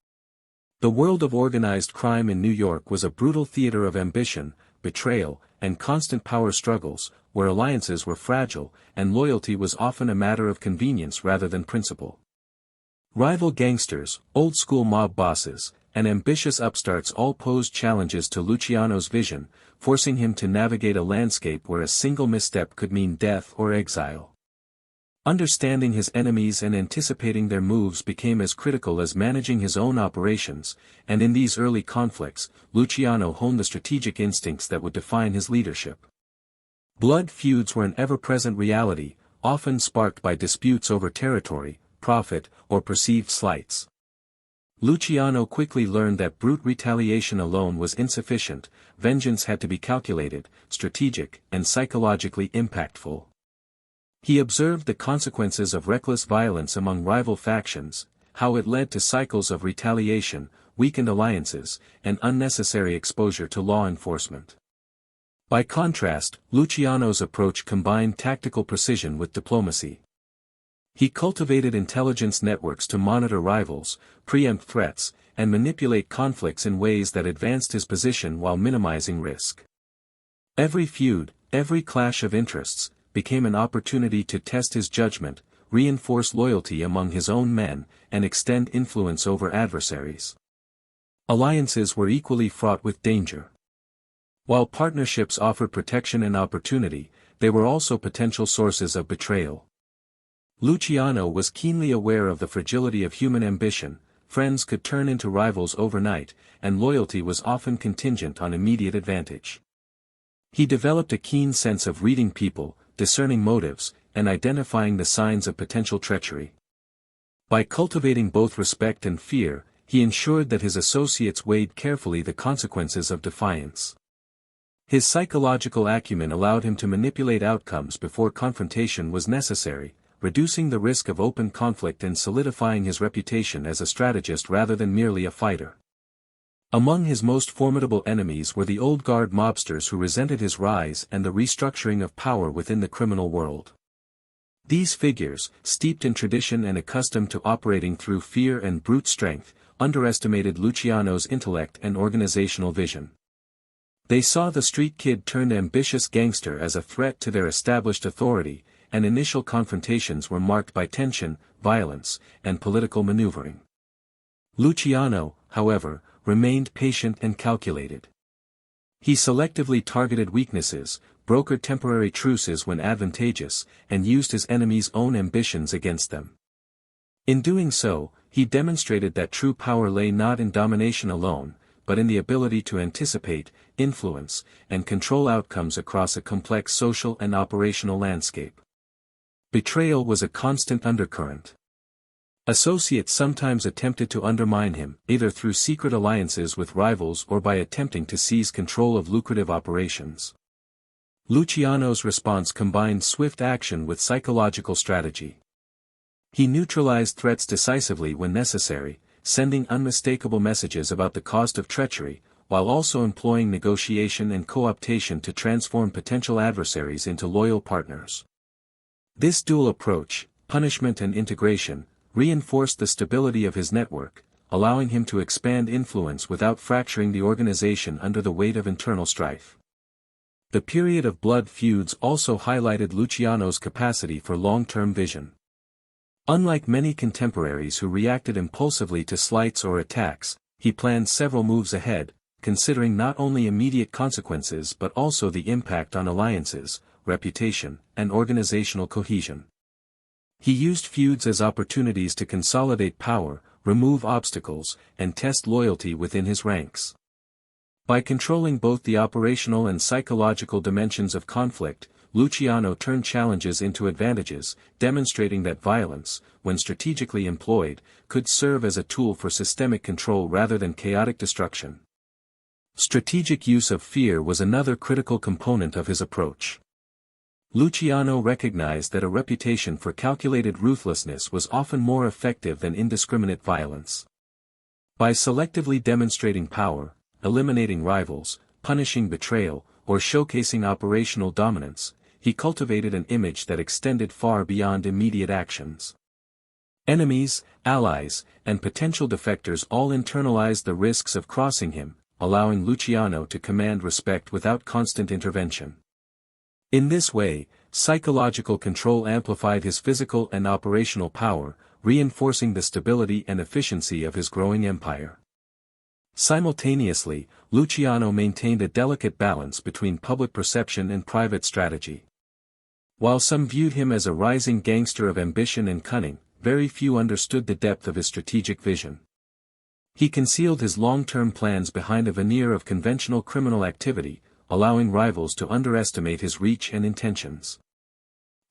The world of organized crime in New York was a brutal theater of ambition, betrayal, and constant power struggles, where alliances were fragile, and loyalty was often a matter of convenience rather than principle. Rival gangsters, old-school mob bosses, and ambitious upstarts all posed challenges to Luciano's vision, forcing him to navigate a landscape where a single misstep could mean death or exile. Understanding his enemies and anticipating their moves became as critical as managing his own operations, and in these early conflicts, Luciano honed the strategic instincts that would define his leadership. Blood feuds were an ever-present reality, often sparked by disputes over territory, profit, or perceived slights. Luciano quickly learned that brute retaliation alone was insufficient. Vengeance had to be calculated, strategic, and psychologically impactful. He observed the consequences of reckless violence among rival factions, how it led to cycles of retaliation, weakened alliances, and unnecessary exposure to law enforcement. By contrast, Luciano's approach combined tactical precision with diplomacy. He cultivated intelligence networks to monitor rivals, preempt threats, and manipulate conflicts in ways that advanced his position while minimizing risk. Every feud, every clash of interests, became an opportunity to test his judgment, reinforce loyalty among his own men, and extend influence over adversaries. Alliances were equally fraught with danger. While partnerships offered protection and opportunity, they were also potential sources of betrayal. Luciano was keenly aware of the fragility of human ambition. Friends could turn into rivals overnight, and loyalty was often contingent on immediate advantage. He developed a keen sense of reading people, discerning motives, and identifying the signs of potential treachery. By cultivating both respect and fear, he ensured that his associates weighed carefully the consequences of defiance. His psychological acumen allowed him to manipulate outcomes before confrontation was necessary, reducing the risk of open conflict and solidifying his reputation as a strategist rather than merely a fighter. Among his most formidable enemies were the old guard mobsters who resented his rise and the restructuring of power within the criminal world. These figures, steeped in tradition and accustomed to operating through fear and brute strength, underestimated Luciano's intellect and organizational vision. They saw the street kid turned ambitious gangster as a threat to their established authority, and initial confrontations were marked by tension, violence, and political maneuvering. Luciano, however, remained patient and calculated. He selectively targeted weaknesses, brokered temporary truces when advantageous, and used his enemies' own ambitions against them. In doing so, he demonstrated that true power lay not in domination alone, but in the ability to anticipate, influence, and control outcomes across a complex social and operational landscape. Betrayal was a constant undercurrent. Associates sometimes attempted to undermine him, either through secret alliances with rivals or by attempting to seize control of lucrative operations. Luciano's response combined swift action with psychological strategy. He neutralized threats decisively when necessary, sending unmistakable messages about the cost of treachery, while also employing negotiation and co-optation to transform potential adversaries into loyal partners. This dual approach, punishment and integration, reinforced the stability of his network, allowing him to expand influence without fracturing the organization under the weight of internal strife. The period of blood feuds also highlighted Luciano's capacity for long-term vision. Unlike many contemporaries who reacted impulsively to slights or attacks, he planned several moves ahead, considering not only immediate consequences but also the impact on alliances, reputation, and organizational cohesion. He used feuds as opportunities to consolidate power, remove obstacles, and test loyalty within his ranks. By controlling both the operational and psychological dimensions of conflict, Luciano turned challenges into advantages, demonstrating that violence, when strategically employed, could serve as a tool for systemic control rather than chaotic destruction. Strategic use of fear was another critical component of his approach. Luciano recognized that a reputation for calculated ruthlessness was often more effective than indiscriminate violence. By selectively demonstrating power, eliminating rivals, punishing betrayal, or showcasing operational dominance, he cultivated an image that extended far beyond immediate actions. Enemies, allies, and potential defectors all internalized the risks of crossing him, allowing Luciano to command respect without constant intervention. In this way, psychological control amplified his physical and operational power, reinforcing the stability and efficiency of his growing empire. Simultaneously, Luciano maintained a delicate balance between public perception and private strategy. While some viewed him as a rising gangster of ambition and cunning, very few understood the depth of his strategic vision. He concealed his long-term plans behind a veneer of conventional criminal activity, allowing rivals to underestimate his reach and intentions.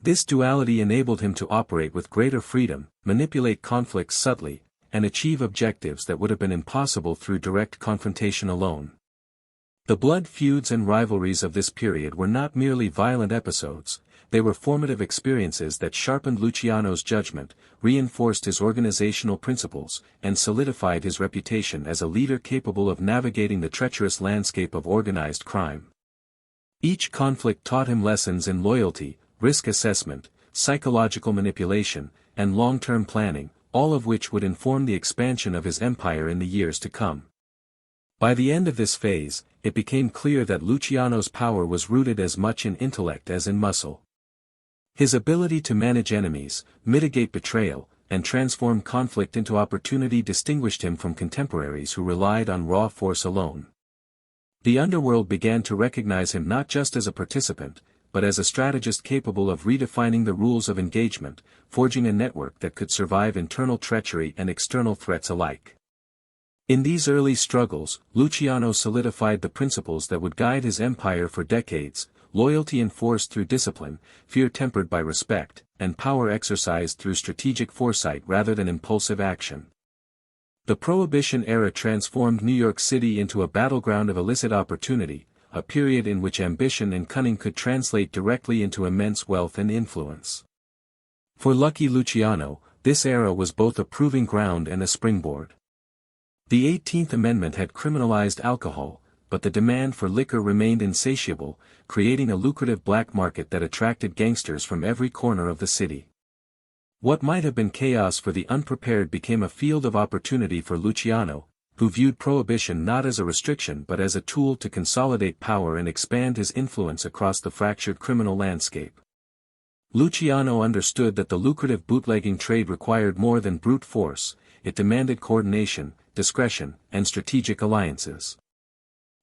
This duality enabled him to operate with greater freedom, manipulate conflicts subtly, and achieve objectives that would have been impossible through direct confrontation alone. The blood feuds and rivalries of this period were not merely violent episodes, they were formative experiences that sharpened Luciano's judgment, reinforced his organizational principles, and solidified his reputation as a leader capable of navigating the treacherous landscape of organized crime. Each conflict taught him lessons in loyalty, risk assessment, psychological manipulation, and long-term planning, all of which would inform the expansion of his empire in the years to come. By the end of this phase, it became clear that Luciano's power was rooted as much in intellect as in muscle. His ability to manage enemies, mitigate betrayal, and transform conflict into opportunity distinguished him from contemporaries who relied on raw force alone. The underworld began to recognize him not just as a participant, but as a strategist capable of redefining the rules of engagement, forging a network that could survive internal treachery and external threats alike. In these early struggles, Luciano solidified the principles that would guide his empire for decades: loyalty enforced through discipline, fear tempered by respect, and power exercised through strategic foresight rather than impulsive action. The Prohibition era transformed New York City into a battleground of illicit opportunity, a period in which ambition and cunning could translate directly into immense wealth and influence. For Lucky Luciano, this era was both a proving ground and a springboard. The 18th Amendment had criminalized alcohol, but the demand for liquor remained insatiable, creating a lucrative black market that attracted gangsters from every corner of the city. What might have been chaos for the unprepared became a field of opportunity for Luciano, who viewed prohibition not as a restriction but as a tool to consolidate power and expand his influence across the fractured criminal landscape. Luciano understood that the lucrative bootlegging trade required more than brute force; it demanded coordination, discretion, and strategic alliances.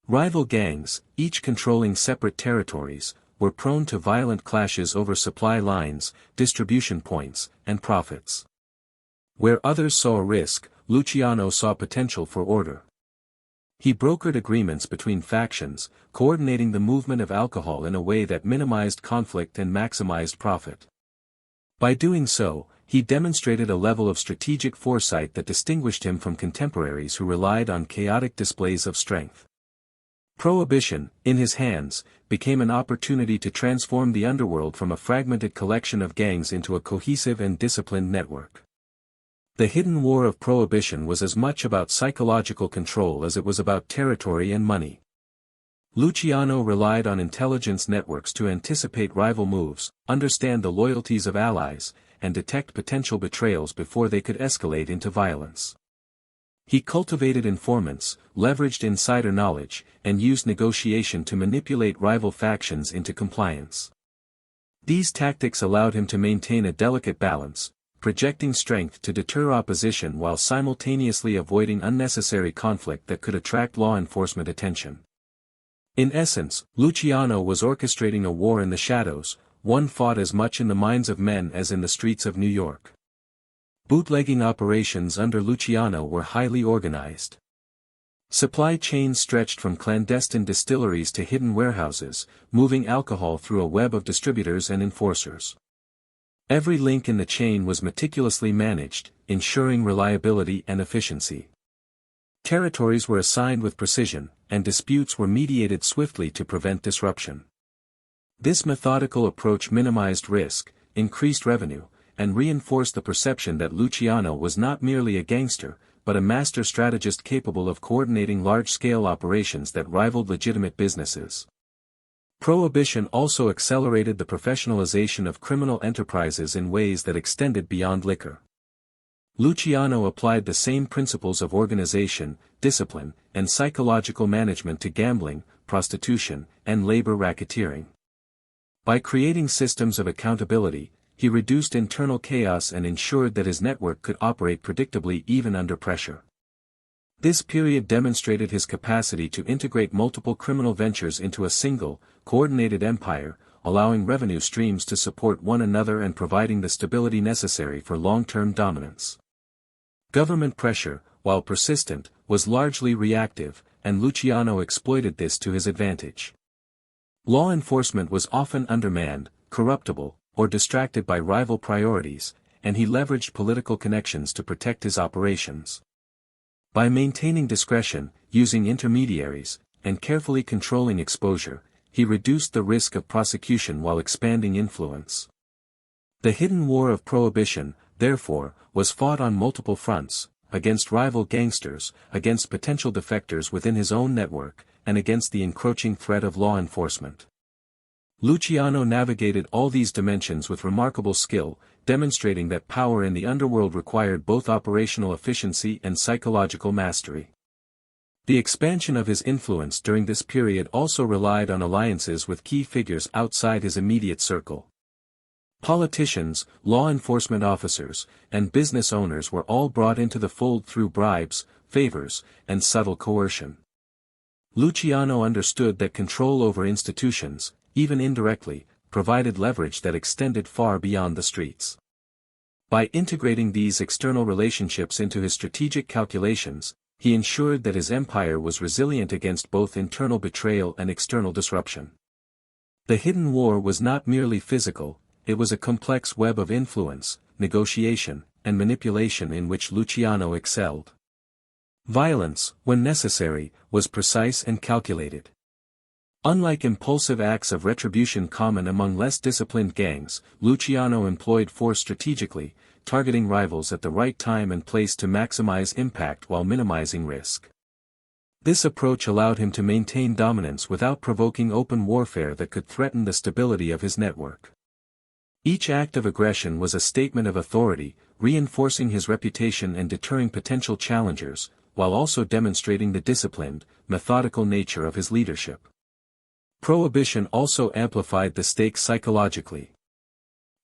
Rival gangs, each controlling separate territories, were prone to violent clashes over supply lines, distribution points, and profits. Where others saw risk, Luciano saw potential for order. He brokered agreements between factions, coordinating the movement of alcohol in a way that minimized conflict and maximized profit. By doing so, he demonstrated a level of strategic foresight that distinguished him from contemporaries who relied on chaotic displays of strength. Prohibition, in his hands, became an opportunity to transform the underworld from a fragmented collection of gangs into a cohesive and disciplined network. The hidden war of prohibition was as much about psychological control as it was about territory and money. Luciano relied on intelligence networks to anticipate rival moves, understand the loyalties of allies, and detect potential betrayals before they could escalate into violence. He cultivated informants, leveraged insider knowledge, and used negotiation to manipulate rival factions into compliance. These tactics allowed him to maintain a delicate balance, projecting strength to deter opposition while simultaneously avoiding unnecessary conflict that could attract law enforcement attention. In essence, Luciano was orchestrating a war in the shadows, one fought as much in the minds of men as in the streets of New York. Bootlegging operations under Luciano were highly organized. Supply chains stretched from clandestine distilleries to hidden warehouses, moving alcohol through a web of distributors and enforcers. Every link in the chain was meticulously managed, ensuring reliability and efficiency. Territories were assigned with precision, and disputes were mediated swiftly to prevent disruption. This methodical approach minimized risk, increased revenue, and reinforced the perception that Luciano was not merely a gangster, but a master strategist capable of coordinating large-scale operations that rivaled legitimate businesses. Prohibition also accelerated the professionalization of criminal enterprises in ways that extended beyond liquor. Luciano applied the same principles of organization, discipline, and psychological management to gambling, prostitution, and labor racketeering. By creating systems of accountability, he reduced internal chaos and ensured that his network could operate predictably even under pressure. This period demonstrated his capacity to integrate multiple criminal ventures into a single, coordinated empire, allowing revenue streams to support one another and providing the stability necessary for long-term dominance. Government pressure, while persistent, was largely reactive, and Luciano exploited this to his advantage. Law enforcement was often undermanned, corruptible, or distracted by rival priorities, and he leveraged political connections to protect his operations. By maintaining discretion, using intermediaries, and carefully controlling exposure, he reduced the risk of prosecution while expanding influence. The hidden war of prohibition, therefore, was fought on multiple fronts, against rival gangsters, against potential defectors within his own network, and against the encroaching threat of law enforcement. Luciano navigated all these dimensions with remarkable skill, demonstrating that power in the underworld required both operational efficiency and psychological mastery. The expansion of his influence during this period also relied on alliances with key figures outside his immediate circle. Politicians, law enforcement officers, and business owners were all brought into the fold through bribes, favors, and subtle coercion. Luciano understood that control over institutions, even indirectly, provided leverage that extended far beyond the streets. By integrating these external relationships into his strategic calculations, he ensured that his empire was resilient against both internal betrayal and external disruption. The hidden war was not merely physical, it was a complex web of influence, negotiation, and manipulation in which Luciano excelled. Violence, when necessary, was precise and calculated. Unlike impulsive acts of retribution common among less disciplined gangs, Luciano employed force strategically, targeting rivals at the right time and place to maximize impact while minimizing risk. This approach allowed him to maintain dominance without provoking open warfare that could threaten the stability of his network. Each act of aggression was a statement of authority, reinforcing his reputation and deterring potential challengers, while also demonstrating the disciplined, methodical nature of his leadership. Prohibition also amplified the stakes psychologically.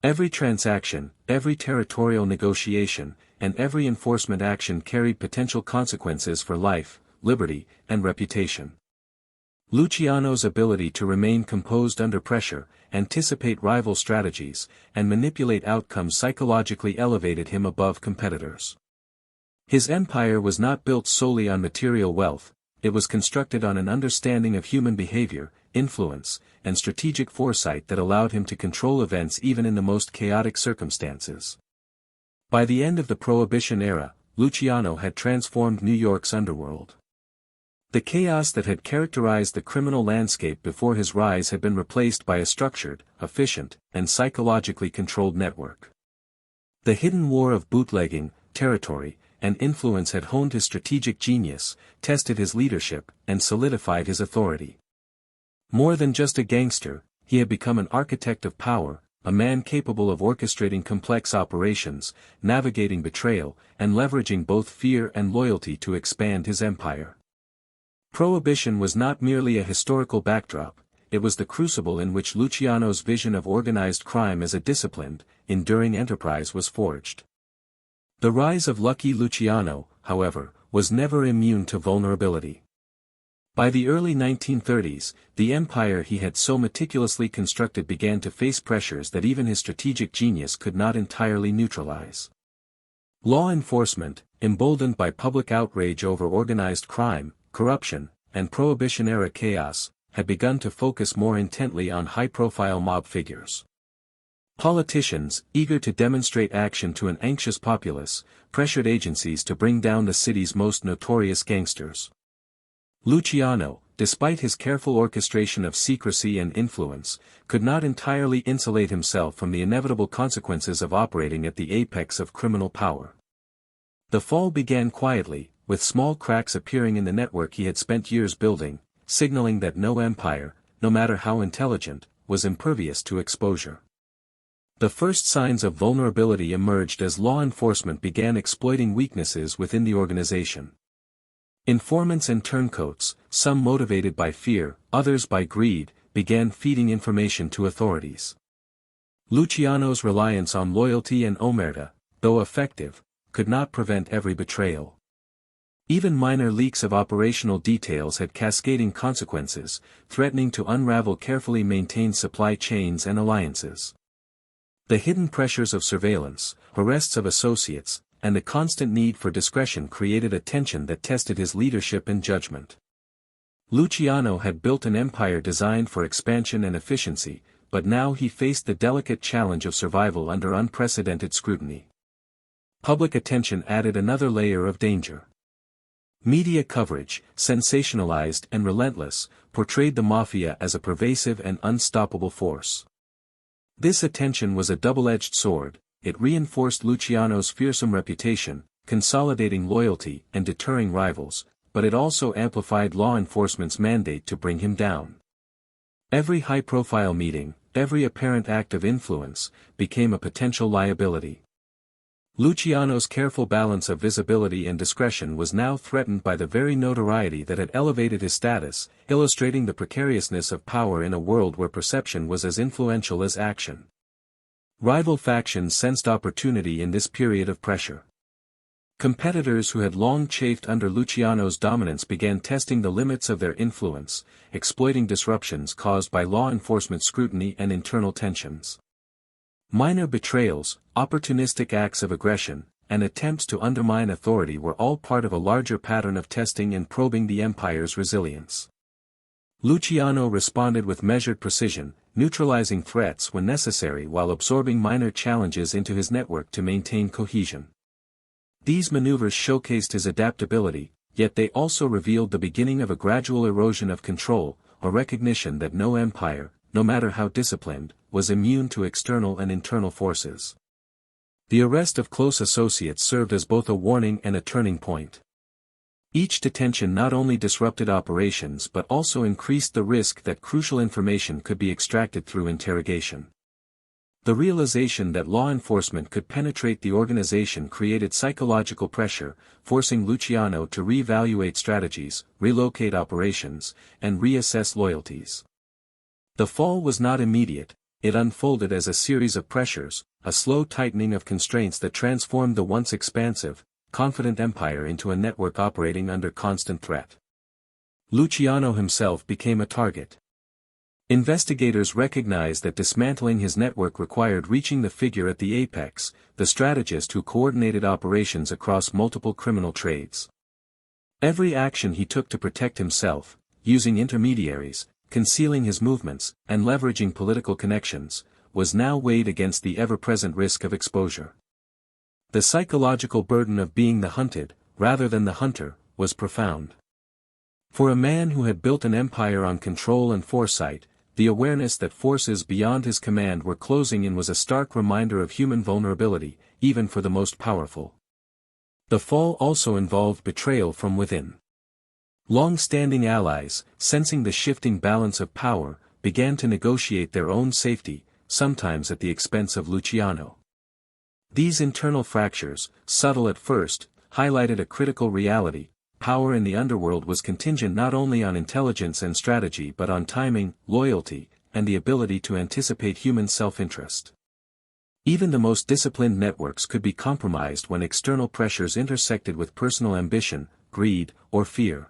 Every transaction, every territorial negotiation, and every enforcement action carried potential consequences for life, liberty, and reputation. Luciano's ability to remain composed under pressure, anticipate rival strategies, and manipulate outcomes psychologically elevated him above competitors. His empire was not built solely on material wealth, it was constructed on an understanding of human behavior, influence, and strategic foresight that allowed him to control events even in the most chaotic circumstances. By the end of the Prohibition era, Luciano had transformed New York's underworld. The chaos that had characterized the criminal landscape before his rise had been replaced by a structured, efficient, and psychologically controlled network. The hidden war of bootlegging, territory, and influence had honed his strategic genius, tested his leadership, and solidified his authority. More than just a gangster, he had become an architect of power, a man capable of orchestrating complex operations, navigating betrayal, and leveraging both fear and loyalty to expand his empire. Prohibition was not merely a historical backdrop, it was the crucible in which Luciano's vision of organized crime as a disciplined, enduring enterprise was forged. The rise of Lucky Luciano, however, was never immune to vulnerability. By the early 1930s, the empire he had so meticulously constructed began to face pressures that even his strategic genius could not entirely neutralize. Law enforcement, emboldened by public outrage over organized crime, corruption, and Prohibition-era chaos, had begun to focus more intently on high-profile mob figures. Politicians, eager to demonstrate action to an anxious populace, pressured agencies to bring down the city's most notorious gangsters. Luciano, despite his careful orchestration of secrecy and influence, could not entirely insulate himself from the inevitable consequences of operating at the apex of criminal power. The fall began quietly, with small cracks appearing in the network he had spent years building, signaling that no empire, no matter how intelligent, was impervious to exposure. The first signs of vulnerability emerged as law enforcement began exploiting weaknesses within the organization. Informants and turncoats, some motivated by fear, others by greed, began feeding information to authorities. Luciano's reliance on loyalty and omerta, though effective, could not prevent every betrayal. Even minor leaks of operational details had cascading consequences, threatening to unravel carefully maintained supply chains and alliances. The hidden pressures of surveillance, arrests of associates, and the constant need for discretion created a tension that tested his leadership and judgment. Luciano had built an empire designed for expansion and efficiency, but now he faced the delicate challenge of survival under unprecedented scrutiny. Public attention added another layer of danger. Media coverage, sensationalized and relentless, portrayed the Mafia as a pervasive and unstoppable force. This attention was a double-edged sword. It reinforced Luciano's fearsome reputation, consolidating loyalty and deterring rivals, but it also amplified law enforcement's mandate to bring him down. Every high-profile meeting, every apparent act of influence, became a potential liability. Luciano's careful balance of visibility and discretion was now threatened by the very notoriety that had elevated his status, illustrating the precariousness of power in a world where perception was as influential as action. Rival factions sensed opportunity in this period of pressure. Competitors who had long chafed under Luciano's dominance began testing the limits of their influence, exploiting disruptions caused by law enforcement scrutiny and internal tensions. Minor betrayals, opportunistic acts of aggression, and attempts to undermine authority were all part of a larger pattern of testing and probing the empire's resilience. Luciano responded with measured precision, neutralizing threats when necessary while absorbing minor challenges into his network to maintain cohesion. These maneuvers showcased his adaptability, yet they also revealed the beginning of a gradual erosion of control, a recognition that no empire, no matter how disciplined, was immune to external and internal forces. The arrest of close associates served as both a warning and a turning point. Each detention not only disrupted operations but also increased the risk that crucial information could be extracted through interrogation. The realization that law enforcement could penetrate the organization created psychological pressure, forcing Luciano to reevaluate strategies, relocate operations, and reassess loyalties. The fall was not immediate. It unfolded as a series of pressures, a slow tightening of constraints that transformed the once expansive, confident empire into a network operating under constant threat. Luciano himself became a target. Investigators recognized that dismantling his network required reaching the figure at the apex, the strategist who coordinated operations across multiple criminal trades. Every action he took to protect himself, using intermediaries, concealing his movements, and leveraging political connections, was now weighed against the ever-present risk of exposure. The psychological burden of being the hunted, rather than the hunter, was profound. For a man who had built an empire on control and foresight, the awareness that forces beyond his command were closing in was a stark reminder of human vulnerability, even for the most powerful. The fall also involved betrayal from within. Long-standing allies, sensing the shifting balance of power, began to negotiate their own safety, sometimes at the expense of Luciano. These internal fractures, subtle at first, highlighted a critical reality: power in the underworld was contingent not only on intelligence and strategy but on timing, loyalty, and the ability to anticipate human self-interest. Even the most disciplined networks could be compromised when external pressures intersected with personal ambition, greed, or fear.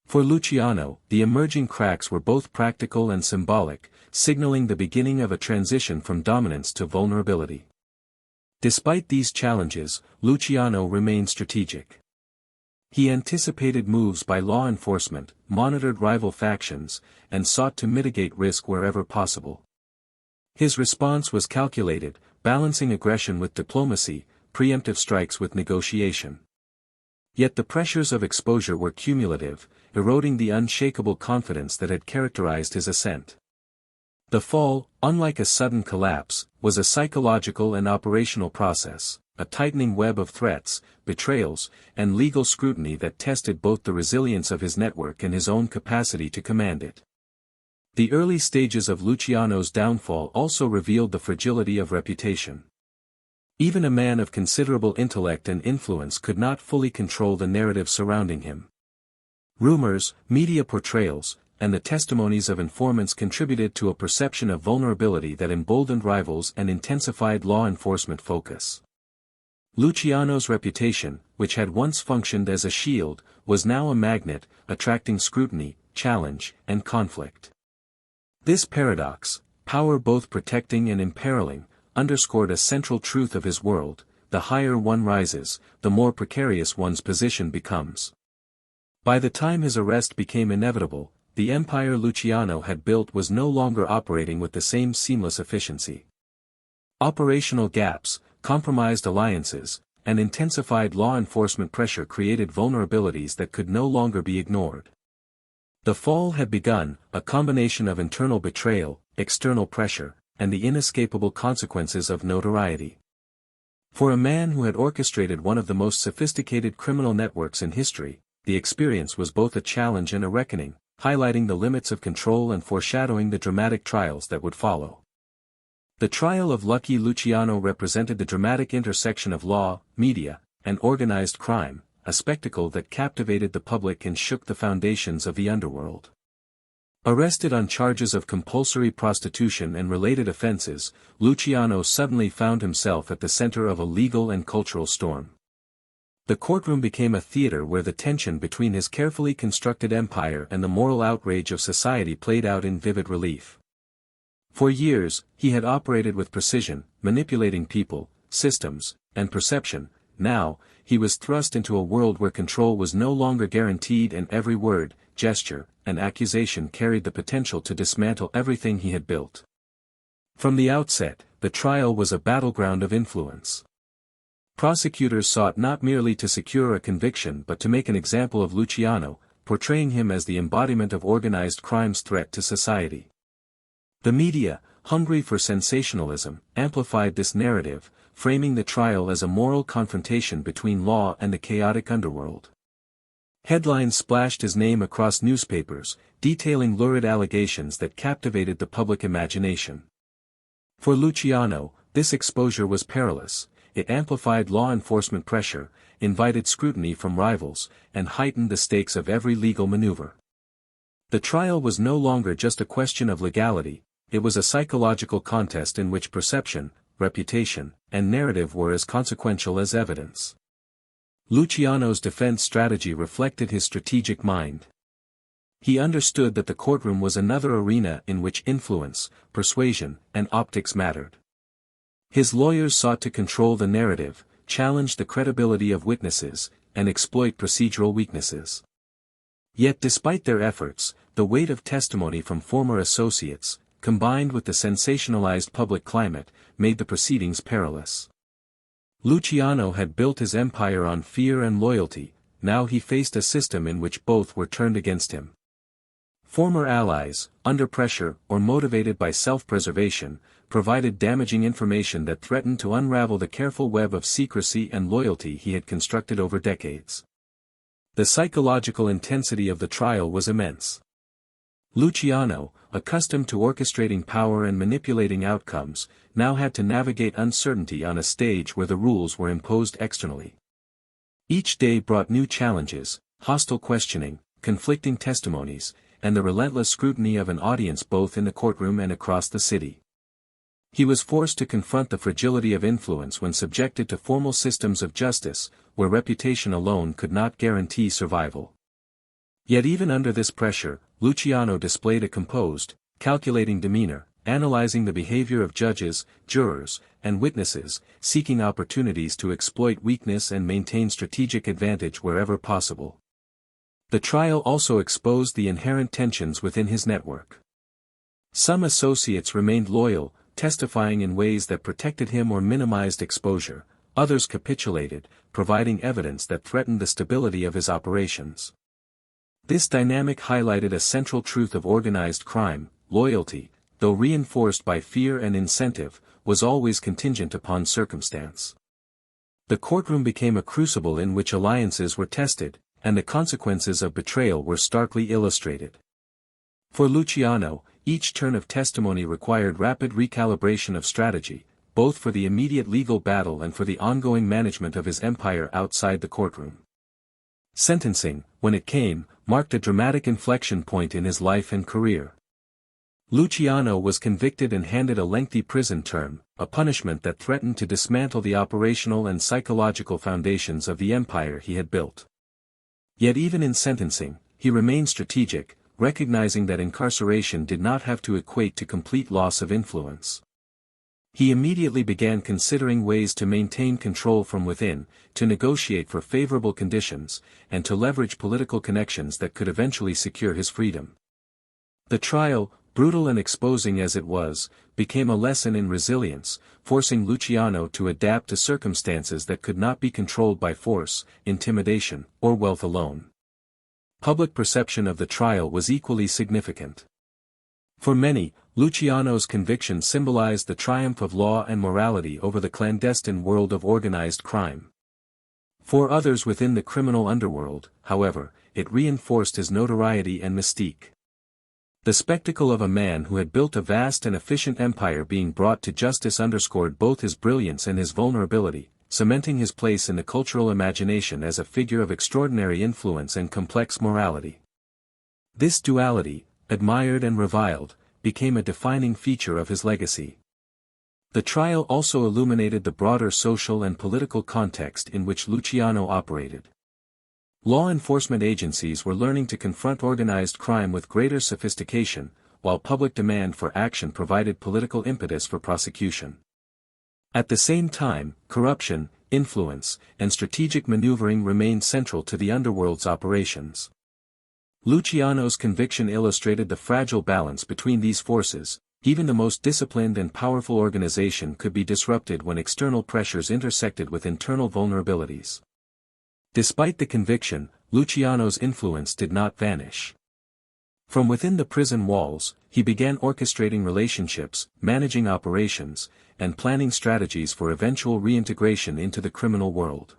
For Luciano, the emerging cracks were both practical and symbolic, signaling the beginning of a transition from dominance to vulnerability. Despite these challenges, Luciano remained strategic. He anticipated moves by law enforcement, monitored rival factions, and sought to mitigate risk wherever possible. His response was calculated, balancing aggression with diplomacy, preemptive strikes with negotiation. Yet the pressures of exposure were cumulative, eroding the unshakable confidence that had characterized his ascent. The fall, unlike a sudden collapse, was a psychological and operational process, a tightening web of threats, betrayals, and legal scrutiny that tested both the resilience of his network and his own capacity to command it. The early stages of Luciano's downfall also revealed the fragility of reputation. Even a man of considerable intellect and influence could not fully control the narrative surrounding him. Rumors, media portrayals, and the testimonies of informants contributed to a perception of vulnerability that emboldened rivals and intensified law enforcement focus. Luciano's reputation, which had once functioned as a shield, was now a magnet, attracting scrutiny, challenge, and conflict. This paradox, power both protecting and imperiling, underscored a central truth of his world: the higher one rises, the more precarious one's position becomes. By the time his arrest became inevitable, the empire Luciano had built was no longer operating with the same seamless efficiency. Operational gaps, compromised alliances, and intensified law enforcement pressure created vulnerabilities that could no longer be ignored. The fall had begun, a combination of internal betrayal, external pressure, and the inescapable consequences of notoriety. For a man who had orchestrated one of the most sophisticated criminal networks in history, the experience was both a challenge and a reckoning, highlighting the limits of control and foreshadowing the dramatic trials that would follow. The trial of Lucky Luciano represented the dramatic intersection of law, media, and organized crime, a spectacle that captivated the public and shook the foundations of the underworld. Arrested on charges of compulsory prostitution and related offenses, Luciano suddenly found himself at the center of a legal and cultural storm. The courtroom became a theater where the tension between his carefully constructed empire and the moral outrage of society played out in vivid relief. For years, he had operated with precision, manipulating people, systems, and perception. Now, he was thrust into a world where control was no longer guaranteed and every word, gesture, and accusation carried the potential to dismantle everything he had built. From the outset, the trial was a battleground of influence. Prosecutors sought not merely to secure a conviction but to make an example of Luciano, portraying him as the embodiment of organized crime's threat to society. The media, hungry for sensationalism, amplified this narrative, framing the trial as a moral confrontation between law and the chaotic underworld. Headlines splashed his name across newspapers, detailing lurid allegations that captivated the public imagination. For Luciano, this exposure was perilous. It amplified law enforcement pressure, invited scrutiny from rivals, and heightened the stakes of every legal maneuver. The trial was no longer just a question of legality, it was a psychological contest in which perception, reputation, and narrative were as consequential as evidence. Luciano's defense strategy reflected his strategic mind. He understood that the courtroom was another arena in which influence, persuasion, and optics mattered. His lawyers sought to control the narrative, challenge the credibility of witnesses, and exploit procedural weaknesses. Yet despite their efforts, the weight of testimony from former associates, combined with the sensationalized public climate, made the proceedings perilous. Luciano had built his empire on fear and loyalty, now he faced a system in which both were turned against him. Former allies, under pressure or motivated by self-preservation, provided damaging information that threatened to unravel the careful web of secrecy and loyalty he had constructed over decades. The psychological intensity of the trial was immense. Luciano, accustomed to orchestrating power and manipulating outcomes, now had to navigate uncertainty on a stage where the rules were imposed externally. Each day brought new challenges, hostile questioning, conflicting testimonies, and the relentless scrutiny of an audience both in the courtroom and across the city. He was forced to confront the fragility of influence when subjected to formal systems of justice, where reputation alone could not guarantee survival. Yet even under this pressure, Luciano displayed a composed, calculating demeanor, analyzing the behavior of judges, jurors, and witnesses, seeking opportunities to exploit weakness and maintain strategic advantage wherever possible. The trial also exposed the inherent tensions within his network. Some associates remained loyal, testifying in ways that protected him or minimized exposure, others capitulated, providing evidence that threatened the stability of his operations. This dynamic highlighted a central truth of organized crime: loyalty, though reinforced by fear and incentive, was always contingent upon circumstance. The courtroom became a crucible in which alliances were tested, and the consequences of betrayal were starkly illustrated. For Luciano, each turn of testimony required rapid recalibration of strategy, both for the immediate legal battle and for the ongoing management of his empire outside the courtroom. Sentencing, when it came, marked a dramatic inflection point in his life and career. Luciano was convicted and handed a lengthy prison term, a punishment that threatened to dismantle the operational and psychological foundations of the empire he had built. Yet even in sentencing, he remained strategic, recognizing that incarceration did not have to equate to complete loss of influence. He immediately began considering ways to maintain control from within, to negotiate for favorable conditions, and to leverage political connections that could eventually secure his freedom. The trial, brutal and exposing as it was, became a lesson in resilience, forcing Luciano to adapt to circumstances that could not be controlled by force, intimidation, or wealth alone. Public perception of the trial was equally significant. For many, Luciano's conviction symbolized the triumph of law and morality over the clandestine world of organized crime. For others within the criminal underworld, however, it reinforced his notoriety and mystique. The spectacle of a man who had built a vast and efficient empire being brought to justice underscored both his brilliance and his vulnerability, cementing his place in the cultural imagination as a figure of extraordinary influence and complex morality. This duality, admired and reviled, became a defining feature of his legacy. The trial also illuminated the broader social and political context in which Luciano operated. Law enforcement agencies were learning to confront organized crime with greater sophistication, while public demand for action provided political impetus for prosecution. At the same time, corruption, influence, and strategic maneuvering remained central to the underworld's operations. Luciano's conviction illustrated the fragile balance between these forces. Even the most disciplined and powerful organization could be disrupted when external pressures intersected with internal vulnerabilities. Despite the conviction, Luciano's influence did not vanish. From within the prison walls, he began orchestrating relationships, managing operations, and planning strategies for eventual reintegration into the criminal world.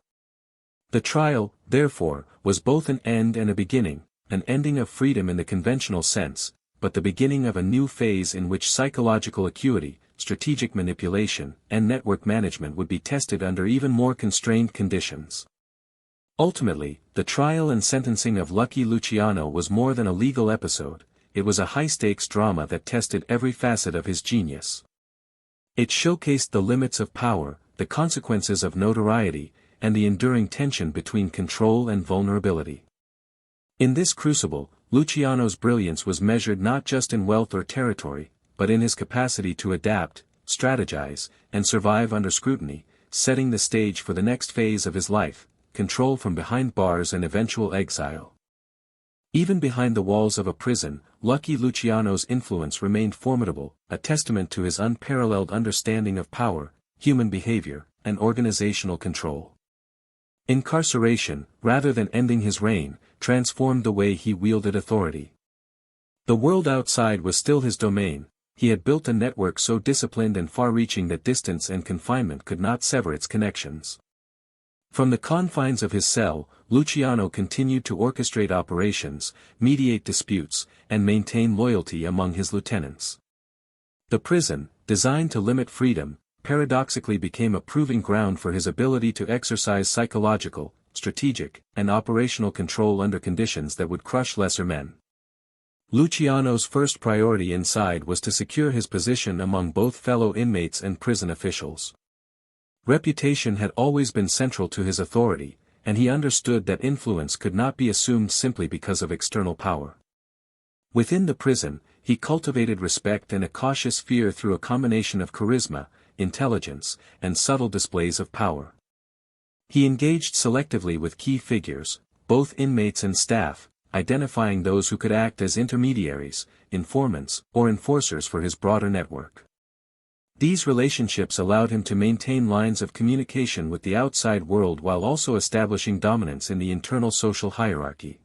The trial, therefore, was both an end and a beginning, an ending of freedom in the conventional sense, but the beginning of a new phase in which psychological acuity, strategic manipulation, and network management would be tested under even more constrained conditions. Ultimately, the trial and sentencing of Lucky Luciano was more than a legal episode, it was a high-stakes drama that tested every facet of his genius. It showcased the limits of power, the consequences of notoriety, and the enduring tension between control and vulnerability. In this crucible, Luciano's brilliance was measured not just in wealth or territory, but in his capacity to adapt, strategize, and survive under scrutiny, setting the stage for the next phase of his life, control from behind bars and eventual exile. Even behind the walls of a prison, Lucky Luciano's influence remained formidable, a testament to his unparalleled understanding of power, human behavior, and organizational control. Incarceration, rather than ending his reign, transformed the way he wielded authority. The world outside was still his domain, he had built a network so disciplined and far-reaching that distance and confinement could not sever its connections. From the confines of his cell, Luciano continued to orchestrate operations, mediate disputes, and maintain loyalty among his lieutenants. The prison, designed to limit freedom, paradoxically became a proving ground for his ability to exercise psychological, strategic, and operational control under conditions that would crush lesser men. Luciano's first priority inside was to secure his position among both fellow inmates and prison officials. Reputation had always been central to his authority, and he understood that influence could not be assumed simply because of external power. Within the prison, he cultivated respect and a cautious fear through a combination of charisma, intelligence, and subtle displays of power. He engaged selectively with key figures, both inmates and staff, identifying those who could act as intermediaries, informants, or enforcers for his broader network. These relationships allowed him to maintain lines of communication with the outside world while also establishing dominance in the internal social hierarchy.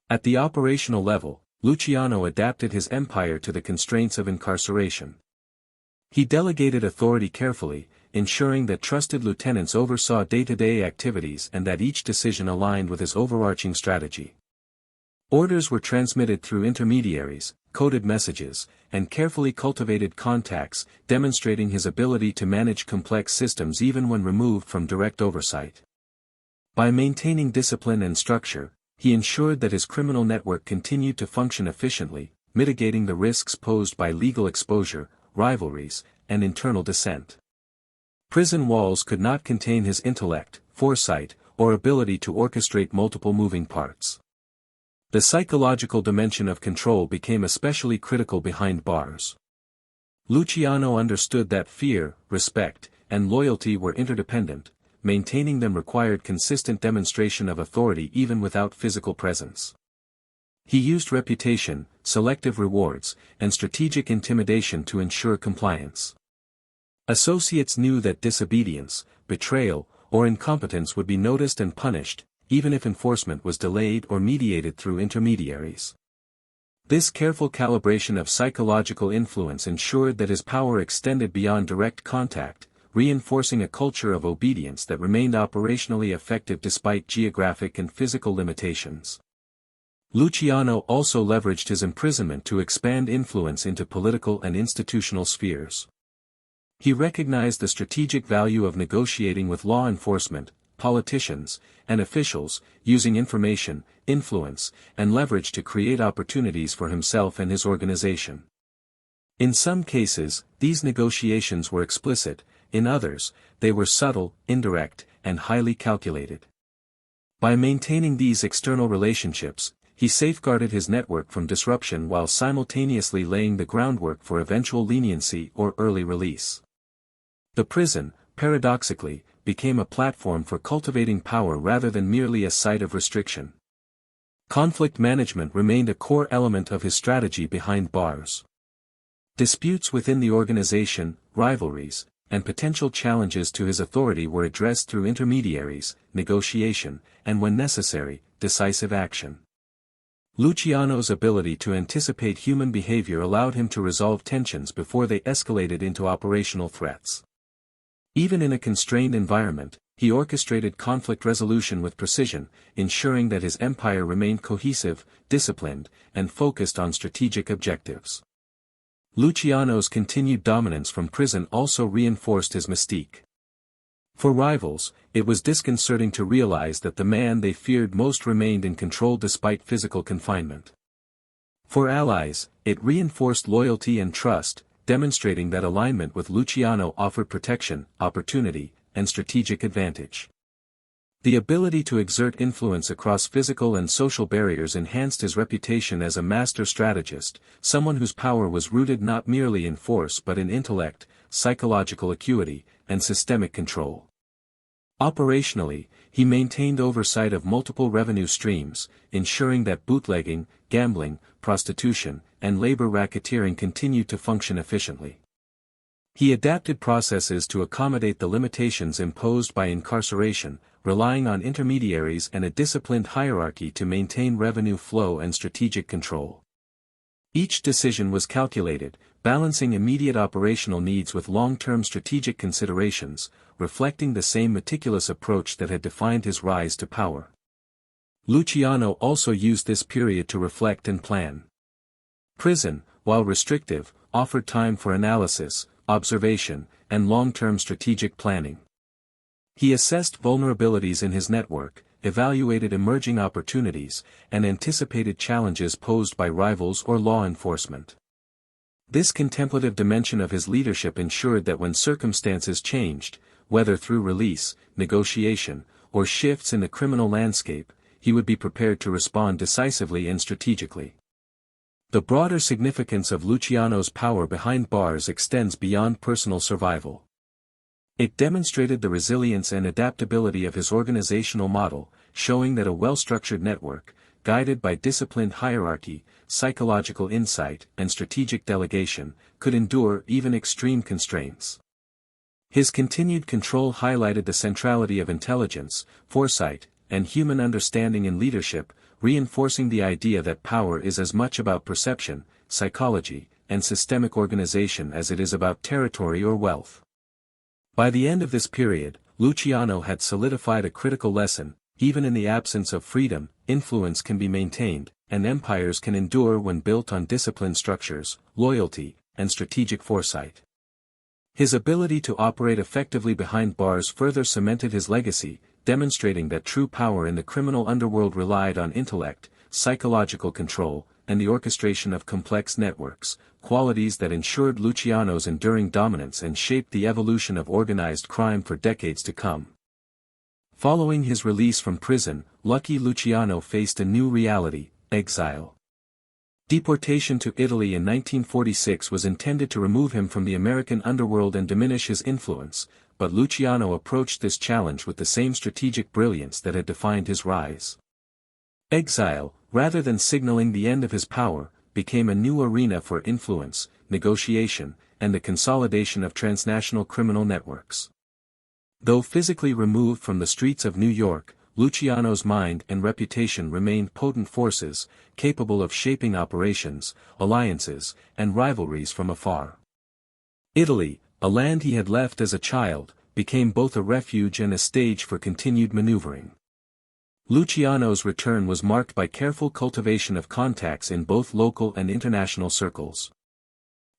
At the operational level, Luciano adapted his empire to the constraints of incarceration. He delegated authority carefully, ensuring that trusted lieutenants oversaw day-to-day activities and that each decision aligned with his overarching strategy. Orders were transmitted through intermediaries, coded messages, and carefully cultivated contacts, demonstrating his ability to manage complex systems even when removed from direct oversight. By maintaining discipline and structure, he ensured that his criminal network continued to function efficiently, mitigating the risks posed by legal exposure, rivalries, and internal dissent. Prison walls could not contain his intellect, foresight, or ability to orchestrate multiple moving parts. The psychological dimension of control became especially critical behind bars. Luciano understood that fear, respect, and loyalty were interdependent, maintaining them required consistent demonstration of authority even without physical presence. He used reputation, selective rewards, and strategic intimidation to ensure compliance. Associates knew that disobedience, betrayal, or incompetence would be noticed and punished, even if enforcement was delayed or mediated through intermediaries. This careful calibration of psychological influence ensured that his power extended beyond direct contact, reinforcing a culture of obedience that remained operationally effective despite geographic and physical limitations. Luciano also leveraged his imprisonment to expand influence into political and institutional spheres. He recognized the strategic value of negotiating with law enforcement, politicians, and officials, using information, influence, and leverage to create opportunities for himself and his organization. In some cases, these negotiations were explicit, in others, they were subtle, indirect, and highly calculated. By maintaining these external relationships, he safeguarded his network from disruption while simultaneously laying the groundwork for eventual leniency or early release. The prison, paradoxically, became a platform for cultivating power rather than merely a site of restriction. Conflict management remained a core element of his strategy behind bars. Disputes within the organization, rivalries, and potential challenges to his authority were addressed through intermediaries, negotiation, and when necessary, decisive action. Luciano's ability to anticipate human behavior allowed him to resolve tensions before they escalated into operational threats. Even in a constrained environment, he orchestrated conflict resolution with precision, ensuring that his empire remained cohesive, disciplined, and focused on strategic objectives. Luciano's continued dominance from prison also reinforced his mystique. For rivals, it was disconcerting to realize that the man they feared most remained in control despite physical confinement. For allies, it reinforced loyalty and trust, demonstrating that alignment with Luciano offered protection, opportunity, and strategic advantage. The ability to exert influence across physical and social barriers enhanced his reputation as a master strategist, someone whose power was rooted not merely in force but in intellect, psychological acuity, and systemic control. Operationally, he maintained oversight of multiple revenue streams, ensuring that bootlegging, gambling, prostitution, and labor racketeering continued to function efficiently. He adapted processes to accommodate the limitations imposed by incarceration, relying on intermediaries and a disciplined hierarchy to maintain revenue flow and strategic control. Each decision was calculated, balancing immediate operational needs with long-term strategic considerations, reflecting the same meticulous approach that had defined his rise to power. Luciano also used this period to reflect and plan. Prison, while restrictive, offered time for analysis, observation, and long-term strategic planning. He assessed vulnerabilities in his network, evaluated emerging opportunities, and anticipated challenges posed by rivals or law enforcement. This contemplative dimension of his leadership ensured that when circumstances changed, whether through release, negotiation, or shifts in the criminal landscape, he would be prepared to respond decisively and strategically. The broader significance of Luciano's power behind bars extends beyond personal survival. It demonstrated the resilience and adaptability of his organizational model, showing that a well-structured network, guided by disciplined hierarchy, psychological insight, and strategic delegation, could endure even extreme constraints. His continued control highlighted the centrality of intelligence, foresight, and human understanding in leadership, reinforcing the idea that power is as much about perception, psychology, and systemic organization as it is about territory or wealth. By the end of this period, Luciano had solidified a critical lesson: even in the absence of freedom, influence can be maintained, and empires can endure when built on disciplined structures, loyalty, and strategic foresight. His ability to operate effectively behind bars further cemented his legacy, demonstrating that true power in the criminal underworld relied on intellect, psychological control, and the orchestration of complex networks, qualities that ensured Luciano's enduring dominance and shaped the evolution of organized crime for decades to come. Following his release from prison, Lucky Luciano faced a new reality: exile. Deportation to Italy in 1946 was intended to remove him from the American underworld and diminish his influence, but Luciano approached this challenge with the same strategic brilliance that had defined his rise. Exile, rather than signaling the end of his power, became a new arena for influence, negotiation, and the consolidation of transnational criminal networks. Though physically removed from the streets of New York, Luciano's mind and reputation remained potent forces, capable of shaping operations, alliances, and rivalries from afar. Italy, a land he had left as a child, became both a refuge and a stage for continued maneuvering. Luciano's return was marked by careful cultivation of contacts in both local and international circles.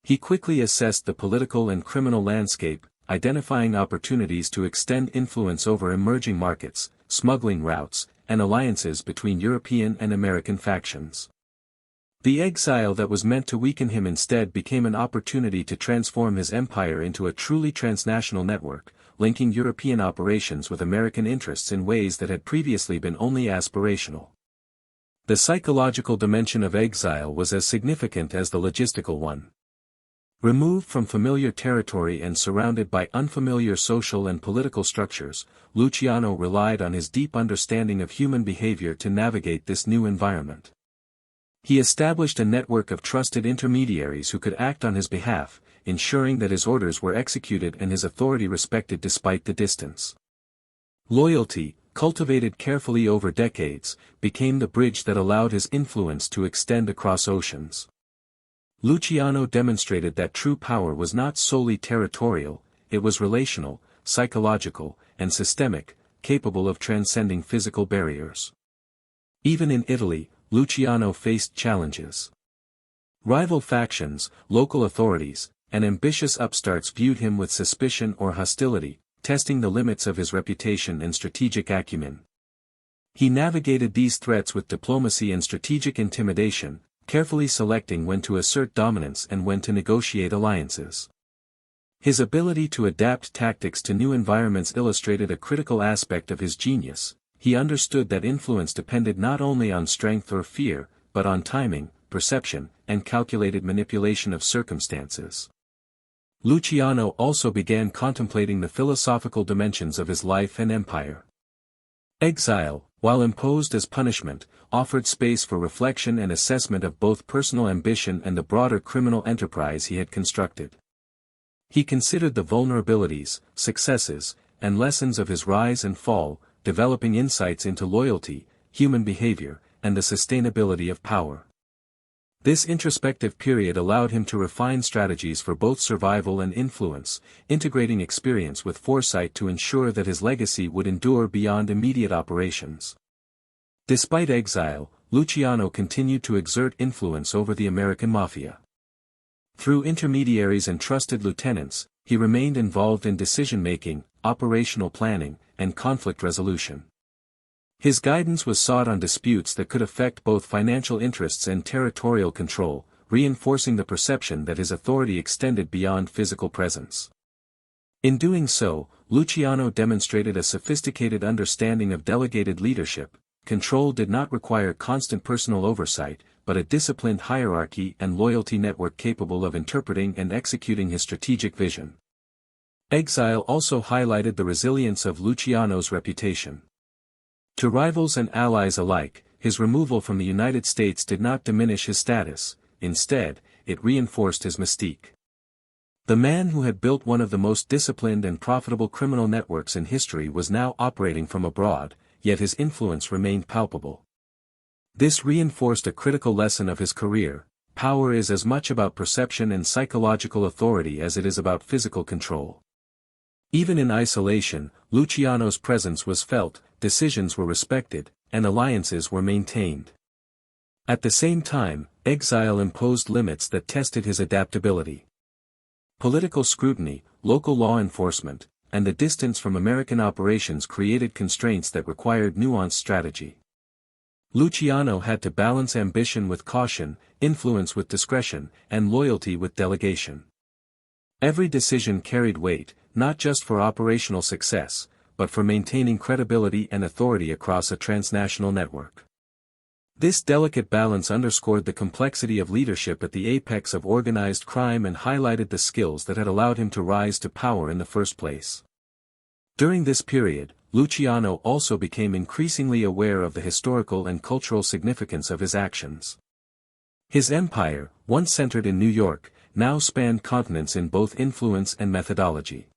He quickly assessed the political and criminal landscape, identifying opportunities to extend influence over emerging markets, smuggling routes, and alliances between European and American factions. The exile that was meant to weaken him instead became an opportunity to transform his empire into a truly transnational network, linking European operations with American interests in ways that had previously been only aspirational. The psychological dimension of exile was as significant as the logistical one. Removed from familiar territory and surrounded by unfamiliar social and political structures, Luciano relied on his deep understanding of human behavior to navigate this new environment. He established a network of trusted intermediaries who could act on his behalf, ensuring that his orders were executed and his authority respected despite the distance. Loyalty, cultivated carefully over decades, became the bridge that allowed his influence to extend across oceans. Luciano demonstrated that true power was not solely territorial, it was relational, psychological, and systemic, capable of transcending physical barriers. Even in Italy, Luciano faced challenges. Rival factions, local authorities, and ambitious upstarts viewed him with suspicion or hostility, testing the limits of his reputation and strategic acumen. He navigated these threats with diplomacy and strategic intimidation, carefully selecting when to assert dominance and when to negotiate alliances. His ability to adapt tactics to new environments illustrated a critical aspect of his genius. He understood that influence depended not only on strength or fear, but on timing, perception, and calculated manipulation of circumstances. Luciano also began contemplating the philosophical dimensions of his life and empire. Exile, while imposed as punishment, offered space for reflection and assessment of both personal ambition and the broader criminal enterprise he had constructed. He considered the vulnerabilities, successes, and lessons of his rise and fall, developing insights into loyalty, human behavior, and the sustainability of power. This introspective period allowed him to refine strategies for both survival and influence, integrating experience with foresight to ensure that his legacy would endure beyond immediate operations. Despite exile, Luciano continued to exert influence over the American Mafia. Through intermediaries and trusted lieutenants, he remained involved in decision-making, operational planning, and conflict resolution. His guidance was sought on disputes that could affect both financial interests and territorial control, reinforcing the perception that his authority extended beyond physical presence. In doing so, Luciano demonstrated a sophisticated understanding of delegated leadership. Control did not require constant personal oversight, but a disciplined hierarchy and loyalty network capable of interpreting and executing his strategic vision. Exile also highlighted the resilience of Luciano's reputation. To rivals and allies alike, his removal from the United States did not diminish his status, instead, it reinforced his mystique. The man who had built one of the most disciplined and profitable criminal networks in history was now operating from abroad, yet his influence remained palpable. This reinforced a critical lesson of his career: power is as much about perception and psychological authority as it is about physical control. Even in isolation, Luciano's presence was felt, decisions were respected, and alliances were maintained. At the same time, exile imposed limits that tested his adaptability. Political scrutiny, local law enforcement, and the distance from American operations created constraints that required nuanced strategy. Luciano had to balance ambition with caution, influence with discretion, and loyalty with delegation. Every decision carried weight, not just for operational success, but for maintaining credibility and authority across a transnational network. This delicate balance underscored the complexity of leadership at the apex of organized crime and highlighted the skills that had allowed him to rise to power in the first place. During this period, Luciano also became increasingly aware of the historical and cultural significance of his actions. His empire, once centered in New York, now spanned continents in both influence and methodology.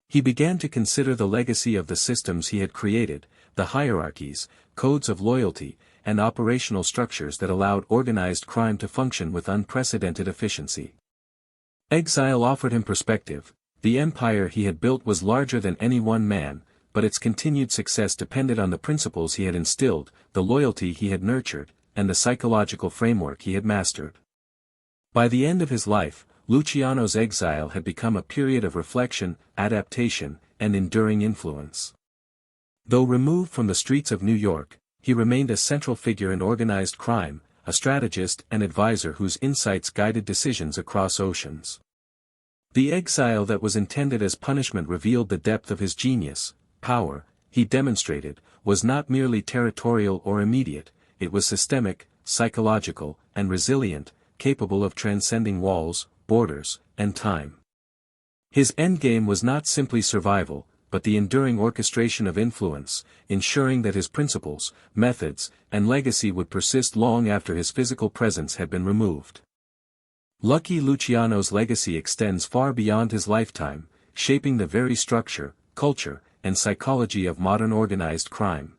He began to consider the legacy of the systems he had created, the hierarchies, codes of loyalty, and operational structures that allowed organized crime to function with unprecedented efficiency. Exile offered him perspective. The empire he had built was larger than any one man, but its continued success depended on the principles he had instilled, the loyalty he had nurtured, and the psychological framework he had mastered. By the end of his life, Luciano's exile had become a period of reflection, adaptation, and enduring influence. Though removed from the streets of New York, he remained a central figure in organized crime, a strategist and advisor whose insights guided decisions across oceans. The exile that was intended as punishment revealed the depth of his genius. Power, he demonstrated, was not merely territorial or immediate, it was systemic, psychological, and resilient, capable of transcending walls, borders, and time. His endgame was not simply survival, but the enduring orchestration of influence, ensuring that his principles, methods, and legacy would persist long after his physical presence had been removed. Lucky Luciano's legacy extends far beyond his lifetime, shaping the very structure, culture, and psychology of modern organized crime.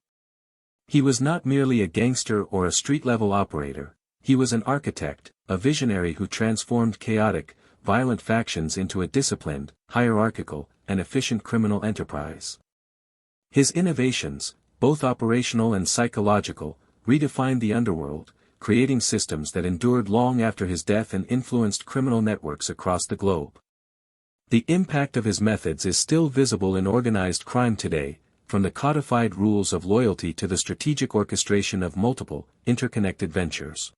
He was not merely a gangster or a street-level operator, he was an architect, a visionary who transformed chaotic, violent factions into a disciplined, hierarchical, and efficient criminal enterprise. His innovations, both operational and psychological, redefined the underworld, creating systems that endured long after his death and influenced criminal networks across the globe. The impact of his methods is still visible in organized crime today, from the codified rules of loyalty to the strategic orchestration of multiple, interconnected ventures.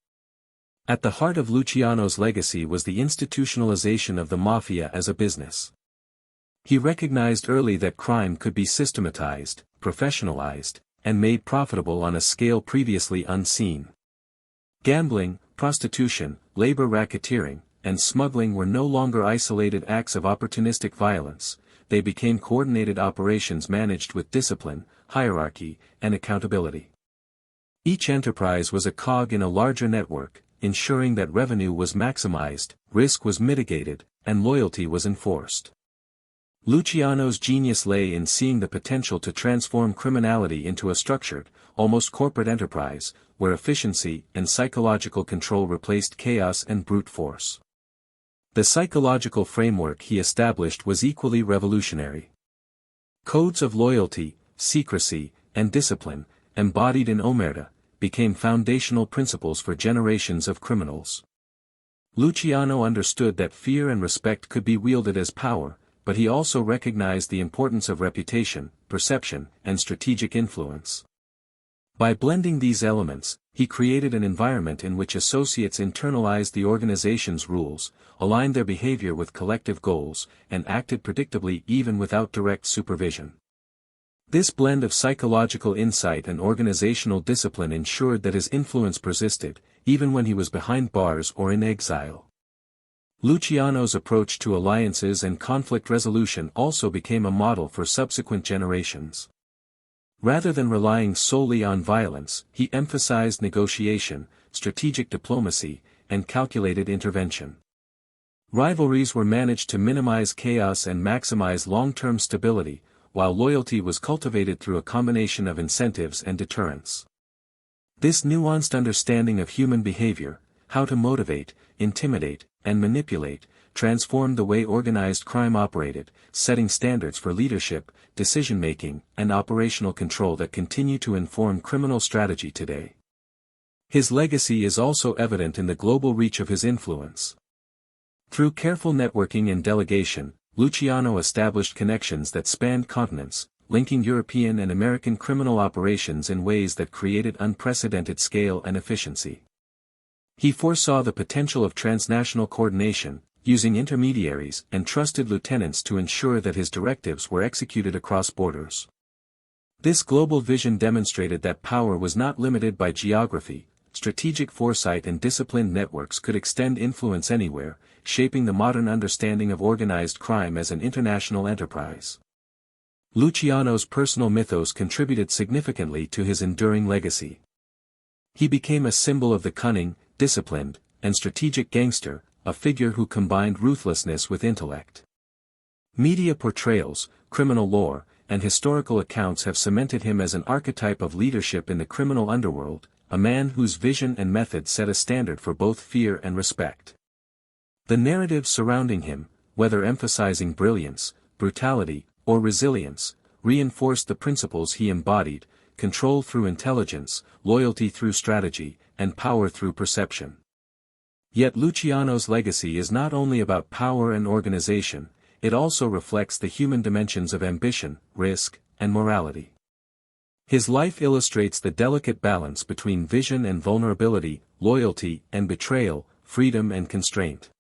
At the heart of Luciano's legacy was the institutionalization of the Mafia as a business. He recognized early that crime could be systematized, professionalized, and made profitable on a scale previously unseen. Gambling, prostitution, labor racketeering, and smuggling were no longer isolated acts of opportunistic violence, they became coordinated operations managed with discipline, hierarchy, and accountability. Each enterprise was a cog in a larger network, ensuring that revenue was maximized, risk was mitigated, and loyalty was enforced. Luciano's genius lay in seeing the potential to transform criminality into a structured, almost corporate enterprise, where efficiency and psychological control replaced chaos and brute force. The psychological framework he established was equally revolutionary. Codes of loyalty, secrecy, and discipline, embodied in omerta, became foundational principles for generations of criminals. Luciano understood that fear and respect could be wielded as power, but he also recognized the importance of reputation, perception, and strategic influence. By blending these elements, he created an environment in which associates internalized the organization's rules, aligned their behavior with collective goals, and acted predictably even without direct supervision. This blend of psychological insight and organizational discipline ensured that his influence persisted, even when he was behind bars or in exile. Luciano's approach to alliances and conflict resolution also became a model for subsequent generations. Rather than relying solely on violence, he emphasized negotiation, strategic diplomacy, and calculated intervention. Rivalries were managed to minimize chaos and maximize long-term stability, while loyalty was cultivated through a combination of incentives and deterrence. This nuanced understanding of human behavior, how to motivate, intimidate, and manipulate, transformed the way organized crime operated, setting standards for leadership, decision-making, and operational control that continue to inform criminal strategy today. His legacy is also evident in the global reach of his influence. Through careful networking and delegation, Luciano established connections that spanned continents, linking European and American criminal operations in ways that created unprecedented scale and efficiency. He foresaw the potential of transnational coordination, using intermediaries and trusted lieutenants to ensure that his directives were executed across borders. This global vision demonstrated that power was not limited by geography, strategic foresight and disciplined networks could extend influence anywhere, shaping the modern understanding of organized crime as an international enterprise. Luciano's personal mythos contributed significantly to his enduring legacy. He became a symbol of the cunning, disciplined, and strategic gangster, a figure who combined ruthlessness with intellect. Media portrayals, criminal lore, and historical accounts have cemented him as an archetype of leadership in the criminal underworld, a man whose vision and method set a standard for both fear and respect. The narratives surrounding him, whether emphasizing brilliance, brutality, or resilience, reinforced the principles he embodied: control through intelligence, loyalty through strategy, and power through perception. Yet Luciano's legacy is not only about power and organization, it also reflects the human dimensions of ambition, risk, and morality. His life illustrates the delicate balance between vision and vulnerability, loyalty and betrayal, freedom and constraint.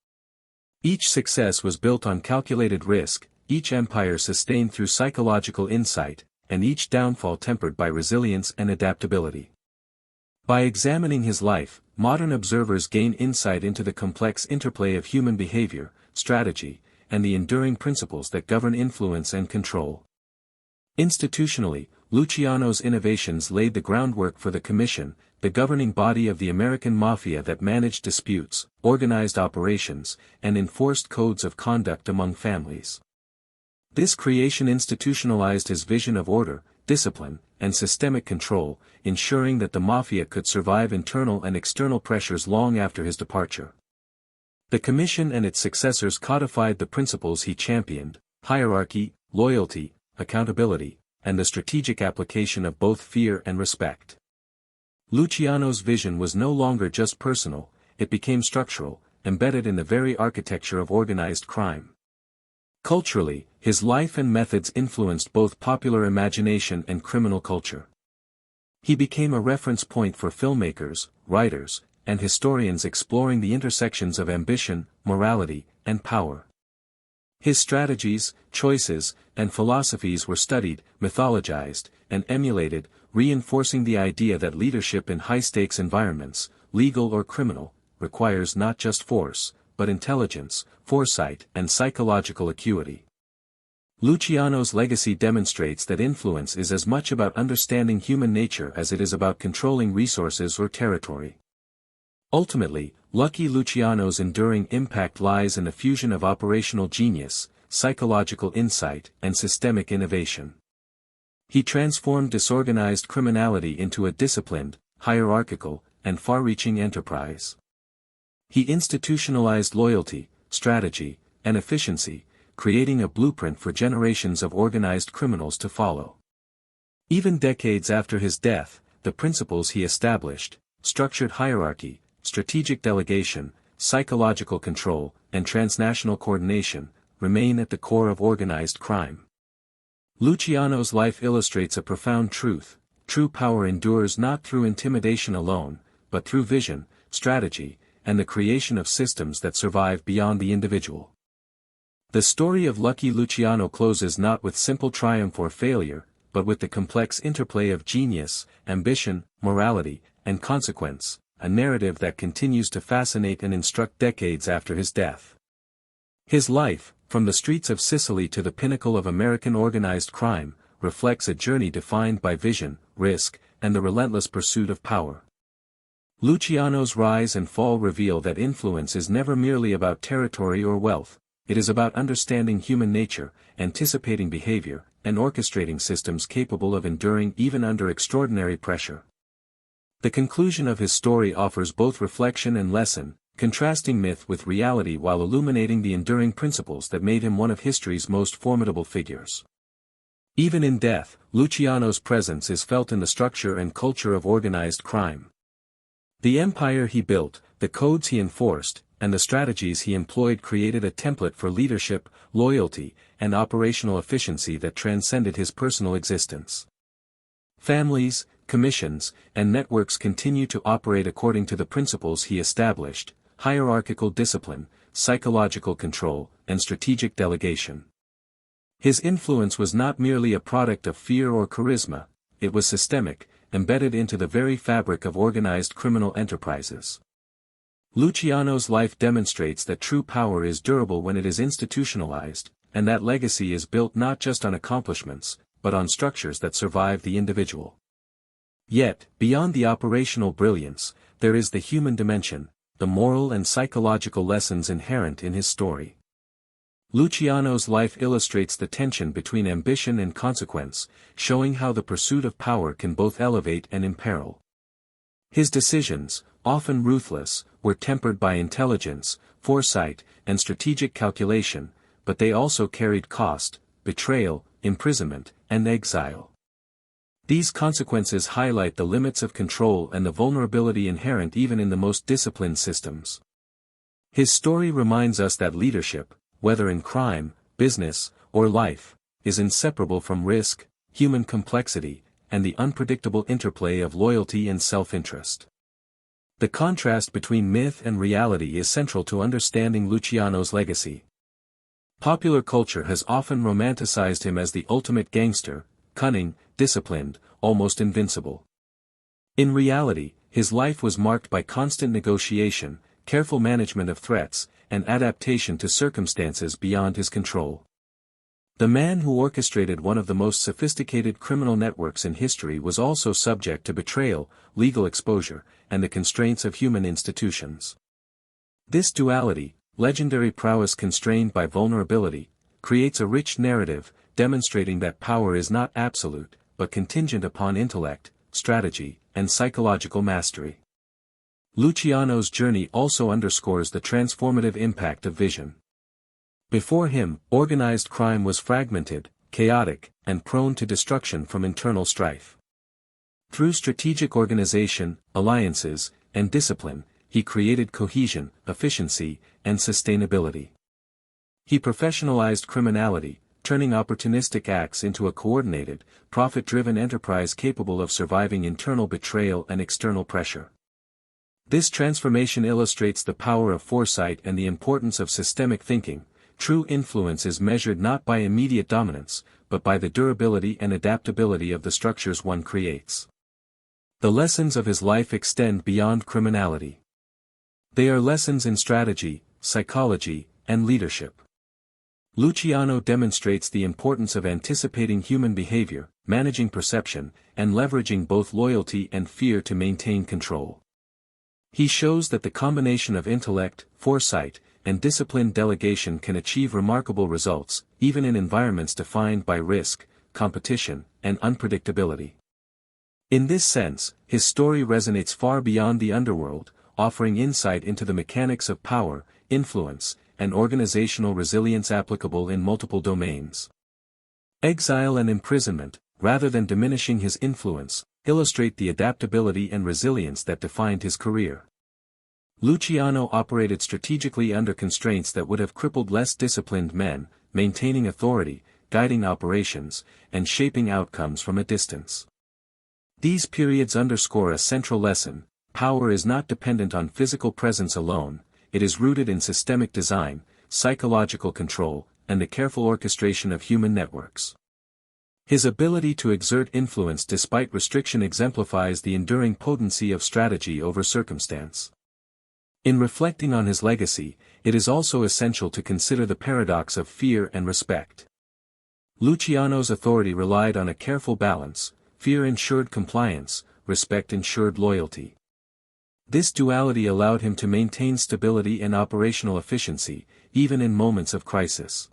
Each success was built on calculated risk, each empire sustained through psychological insight, and each downfall tempered by resilience and adaptability. By examining his life, modern observers gain insight into the complex interplay of human behavior, strategy, and the enduring principles that govern influence and control. Institutionally, Luciano's innovations laid the groundwork for the Commission, the governing body of the American Mafia that managed disputes, organized operations, and enforced codes of conduct among families. This creation institutionalized his vision of order, discipline, and systemic control, ensuring that the Mafia could survive internal and external pressures long after his departure. The Commission and its successors codified the principles he championed: hierarchy, loyalty, accountability, and the strategic application of both fear and respect. Luciano's vision was no longer just personal, it became structural, embedded in the very architecture of organized crime. Culturally, his life and methods influenced both popular imagination and criminal culture. He became a reference point for filmmakers, writers, and historians exploring the intersections of ambition, morality, and power. His strategies, choices, and philosophies were studied, mythologized, and emulated, reinforcing the idea that leadership in high-stakes environments, legal or criminal, requires not just force, but intelligence, foresight, and psychological acuity. Luciano's legacy demonstrates that influence is as much about understanding human nature as it is about controlling resources or territory. Ultimately, Lucky Luciano's enduring impact lies in the fusion of operational genius, psychological insight, and systemic innovation. He transformed disorganized criminality into a disciplined, hierarchical, and far-reaching enterprise. He institutionalized loyalty, strategy, and efficiency, creating a blueprint for generations of organized criminals to follow. Even decades after his death, the principles he established, structured hierarchy, strategic delegation, psychological control, and transnational coordination, remain at the core of organized crime. Luciano's life illustrates a profound truth: true power endures not through intimidation alone, but through vision, strategy, and the creation of systems that survive beyond the individual. The story of Lucky Luciano closes not with simple triumph or failure, but with the complex interplay of genius, ambition, morality, and consequence, a narrative that continues to fascinate and instruct decades after his death. His life, from the streets of Sicily to the pinnacle of American organized crime, reflects a journey defined by vision, risk, and the relentless pursuit of power. Luciano's rise and fall reveal that influence is never merely about territory or wealth, it is about understanding human nature, anticipating behavior, and orchestrating systems capable of enduring even under extraordinary pressure. The conclusion of his story offers both reflection and lesson, contrasting myth with reality while illuminating the enduring principles that made him one of history's most formidable figures. Even in death, Luciano's presence is felt in the structure and culture of organized crime. The empire he built, the codes he enforced, and the strategies he employed created a template for leadership, loyalty, and operational efficiency that transcended his personal existence. Families, commissions, and networks continue to operate according to the principles he established: hierarchical discipline, psychological control, and strategic delegation. His influence was not merely a product of fear or charisma, it was systemic, embedded into the very fabric of organized criminal enterprises. Luciano's life demonstrates that true power is durable when it is institutionalized, and that legacy is built not just on accomplishments, but on structures that survive the individual. Yet, beyond the operational brilliance, there is the human dimension, the moral and psychological lessons inherent in his story. Luciano's life illustrates the tension between ambition and consequence, showing how the pursuit of power can both elevate and imperil. His decisions, often ruthless, were tempered by intelligence, foresight, and strategic calculation, but they also carried cost, betrayal, imprisonment, and exile. These consequences highlight the limits of control and the vulnerability inherent even in the most disciplined systems. His story reminds us that leadership, whether in crime, business, or life, is inseparable from risk, human complexity, and the unpredictable interplay of loyalty and self-interest. The contrast between myth and reality is central to understanding Luciano's legacy. Popular culture has often romanticized him as the ultimate gangster, cunning, disciplined, almost invincible. In reality, his life was marked by constant negotiation, careful management of threats, and adaptation to circumstances beyond his control. The man who orchestrated one of the most sophisticated criminal networks in history was also subject to betrayal, legal exposure, and the constraints of human institutions. This duality, legendary prowess constrained by vulnerability, creates a rich narrative, demonstrating that power is not absolute, but contingent upon intellect, strategy, and psychological mastery. Luciano's journey also underscores the transformative impact of vision. Before him, organized crime was fragmented, chaotic, and prone to destruction from internal strife. Through strategic organization, alliances, and discipline, he created cohesion, efficiency, and sustainability. He professionalized criminality, turning opportunistic acts into a coordinated, profit-driven enterprise capable of surviving internal betrayal and external pressure. This transformation illustrates the power of foresight and the importance of systemic thinking. True influence is measured not by immediate dominance, but by the durability and adaptability of the structures one creates. The lessons of his life extend beyond criminality. They are lessons in strategy, psychology, and leadership. Luciano demonstrates the importance of anticipating human behavior, managing perception, and leveraging both loyalty and fear to maintain control. He shows that the combination of intellect, foresight, and disciplined delegation can achieve remarkable results, even in environments defined by risk, competition, and unpredictability. In this sense, his story resonates far beyond the underworld, offering insight into the mechanics of power, influence, and organizational resilience applicable in multiple domains. Exile and imprisonment, rather than diminishing his influence, illustrate the adaptability and resilience that defined his career. Luciano operated strategically under constraints that would have crippled less disciplined men, maintaining authority, guiding operations, and shaping outcomes from a distance. These periods underscore a central lesson: power is not dependent on physical presence alone, it is rooted in systemic design, psychological control, and the careful orchestration of human networks. His ability to exert influence despite restriction exemplifies the enduring potency of strategy over circumstance. In reflecting on his legacy, it is also essential to consider the paradox of fear and respect. Luciano's authority relied on a careful balance: fear ensured compliance, respect ensured loyalty. This duality allowed him to maintain stability and operational efficiency, even in moments of crisis.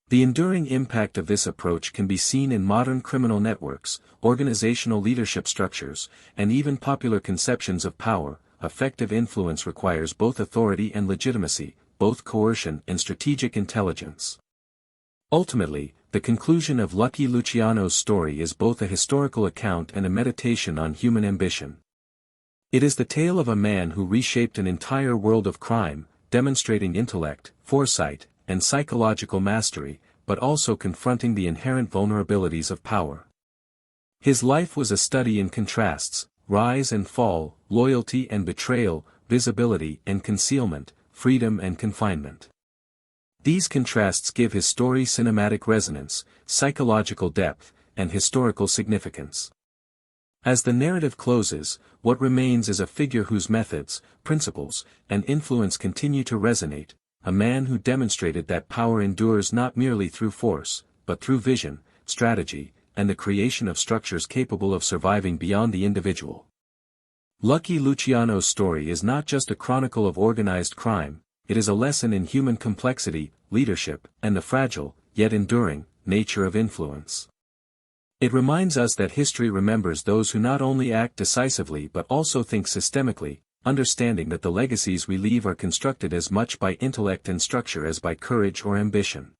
The enduring impact of this approach can be seen in modern criminal networks, organizational leadership structures, and even popular conceptions of power. Effective influence requires both authority and legitimacy, both coercion and strategic intelligence. Ultimately, the conclusion of Lucky Luciano's story is both a historical account and a meditation on human ambition. It is the tale of a man who reshaped an entire world of crime, demonstrating intellect, foresight, and psychological mastery, but also confronting the inherent vulnerabilities of power. His life was a study in contrasts: rise and fall, loyalty and betrayal, visibility and concealment, freedom and confinement. These contrasts give his story cinematic resonance, psychological depth, and historical significance. As the narrative closes, what remains is a figure whose methods, principles, and influence continue to resonate, a man who demonstrated that power endures not merely through force, but through vision, strategy, and the creation of structures capable of surviving beyond the individual. Lucky Luciano's story is not just a chronicle of organized crime, it is a lesson in human complexity, leadership, and the fragile, yet enduring, nature of influence. It reminds us that history remembers those who not only act decisively but also think systemically, understanding that the legacies we leave are constructed as much by intellect and structure as by courage or ambition.